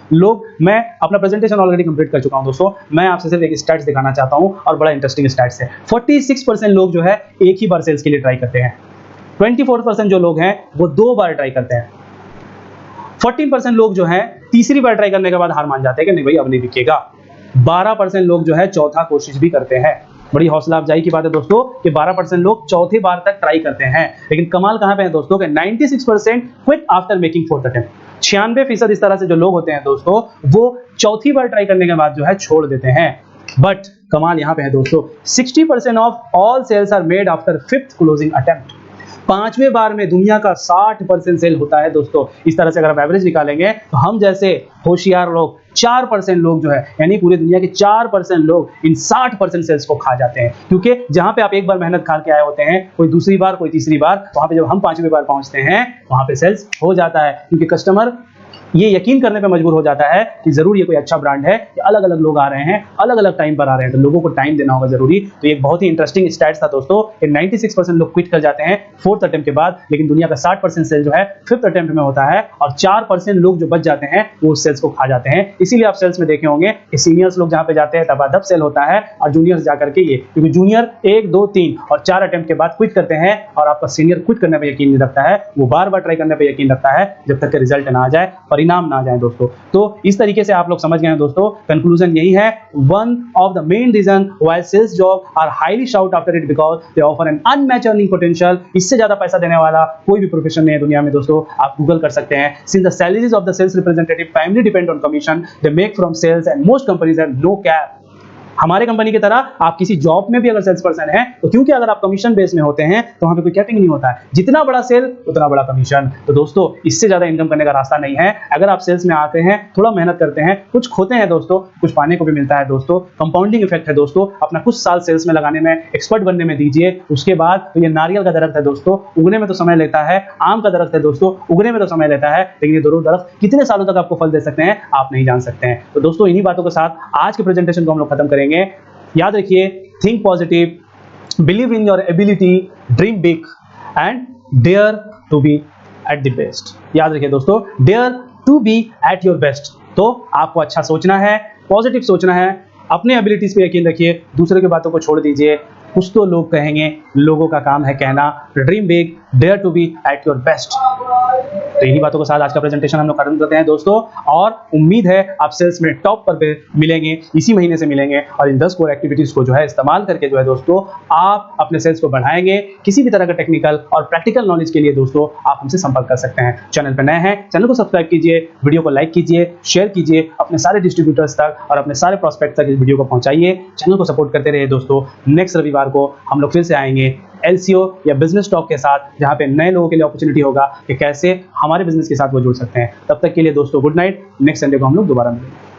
मैं अपना प्रेजेंटेशन ऑलरेडी कंप्लीट कर चुका हूं दोस्तों। मैं आपसे सिर्फ एक स्टैट्स दिखाना चाहता हूं और बड़ा इंटरेस्टिंग स्टैट्स है। 46% लोग जो है एक ही बार सेल्स के लिए ट्राई करते हैं। 24% जो लोग हैं वो 2 बार ट्राई करते हैं। 14% लोग जो हैं तीसरी बार ट्राई करने के बाद हार मान जाते हैं कि नहीं भाई अब नहीं बिकेगा। 12% लोग जो है चौथा कोशिश भी करते हैं। बड़ी हौसला अफजाई की बात है दोस्तों कि 12% लोग चौथी बार तक ट्राई करते हैं। लेकिन कमाल कहां पे है दोस्तों कि 96% quit after making fourth attempt. 96% इस तरह से जो लोग होते हैं दोस्तों वो चौथी बार ट्राई करने के बाद जो है छोड़ देते हैं। बट कमाल यहां पे है दोस्तों, 60% of all sales are made after fifth closing attempt. 5वें बार में दुनिया का 60% सेल होता है दोस्तों। इस तरह से अगर आप एवरेज निकालेंगे तो हम जैसे होशियार लोग 4% लोग जो है यानी पूरी दुनिया के 4% लोग इन 60% सेल्स को खा जाते हैं। क्योंकि जहां पे आप एक बार मेहनत खा के आए होते हैं, कोई दूसरी बार कोई तीसरी बार, वहां पे जब हम 5वीं बार पहुंचते हैं वहां पे सेल्स हो जाता है। क्योंकि कस्टमर ये यकीन करने पे मजबूर हो जाता है कि जरूर ये कोई अच्छा ब्रांड है, कि अलग अलग लोग आ रहे हैं, अलग अलग टाइम पर आ रहे हैं, तो लोगों को टाइम देना होगा जरूरी। तो ये एक बहुत ही इंटरेस्टिंग स्टैट्स था दोस्तों कि 96% लोग क्विट कर जाते हैं 4th अटेम्प्ट के बाद। लेकिन दुनिया का 60% सेल जो है 5th अटेम्प्ट में होता है और 4% लोग जो बच जाते हैं वो उस सेल्स को खा जाते हैं। इसीलिए आप सेल्स में देखे होंगे कि सीनियर्स लोग जहां पे जाते हैं तबादब सेल होता है और जूनियर्स जाकर के ये, क्योंकि जूनियर 1, 2, 3 और 4 अटेम्प्ट के बाद क्विट करते हैं और आपका सीनियर क्विट करने पर यकीन नहीं रखता है, वो बार बार ट्राई करने पर यकीन रखता है जब तक कि रिजल्ट ना आ जाए, परिणाम ना आ जाए दोस्तों। तो इस तरीके से आप लोग समझ गए हैं दोस्तों। कंक्लूजन यही है, one of the main reason why sales job are highly sought after it because they offer an unmatched earning potential. इससे ज्यादा पैसा देने वाला कोई भी प्रोफेशन नहीं है दुनिया में दोस्तों। आप गूगल कर सकते हैं। Since the salaries of the sales representative primary depend on commission they make from sales and most companies have no cap. हमारे कंपनी की तरह आप किसी जॉब में भी अगर सेल्स पर्सन है तो क्योंकि अगर आप कमीशन बेस में होते हैं तो वहां पे कोई कैपिंग नहीं होता है। जितना बड़ा सेल उतना बड़ा कमीशन। तो दोस्तों इससे ज्यादा इनकम करने का रास्ता नहीं है। अगर आप सेल्स में आते हैं, थोड़ा मेहनत करते हैं, कुछ खोते हैं दोस्तों, कुछ पाने को भी मिलता है दोस्तों। कंपाउंडिंग इफेक्ट है दोस्तों। अपना कुछ साल सेल्स में लगाने में, एक्सपर्ट बनने में दीजिए। उसके बाद तो ये नारियल का दरख्त है दोस्तों, उगने में तो समय लेता है। आम का दरख्त है दोस्तों, उगने में तो समय लेता है, लेकिन ये दोनों दरख्त कितने सालों तक आपको फल दे सकते हैं आप नहीं जान सकते हैं। तो दोस्तों इन्हीं बातों के साथ आज के प्रेजेंटेशन को हम लोग खत्म करेंगे। याद रखिए, think positive, believe in your ability, dream big and dare to be at the best. याद रखिए दोस्तों, dare to be at your best. तो आपको अच्छा सोचना है, पॉजिटिव सोचना है, अपने एबिलिटीज पे यकीन रखिए, दूसरे की बातों को छोड़ दीजिए। कुछ तो लोग कहेंगे, लोगों का काम है कहना। Dream big, dare to be at your best. तो इन्हीं बातों के साथ आज का प्रेजेंटेशन हम लोग खत्म करते हैं दोस्तों। और उम्मीद है आप सेल्स में टॉप पर पे मिलेंगे, इसी महीने से मिलेंगे। और इन 10 कोर एक्टिविटीज को जो है इस्तेमाल करके जो है दोस्तों आप अपने सेल्स को बढ़ाएंगे। किसी भी तरह का टेक्निकल और प्रैक्टिकल नॉलेज के लिए दोस्तों आप हमसे संपर्क कर सकते हैं। चैनल पर नए हैं, चैनल को सब्सक्राइब कीजिए, वीडियो को लाइक कीजिए, शेयर कीजिए अपने सारे डिस्ट्रीब्यूटर्स तक और अपने सारे प्रोस्पेक्ट तक इस वीडियो को पहुंचाइए। चैनल को सपोर्ट करते रहिए दोस्तों। नेक्स्ट रविवार को हम लोग फिर से आएंगे LCO या बिजनेस टॉक के साथ, जहां पे नए लोगों के लिए अपॉर्चुनिटी होगा कि कैसे हमारे बिजनेस के साथ वो जुड़ सकते हैं। तब तक के लिए दोस्तों गुड नाइट। नेक्स्ट संडे को हम लोग दोबारा मिलेंगे।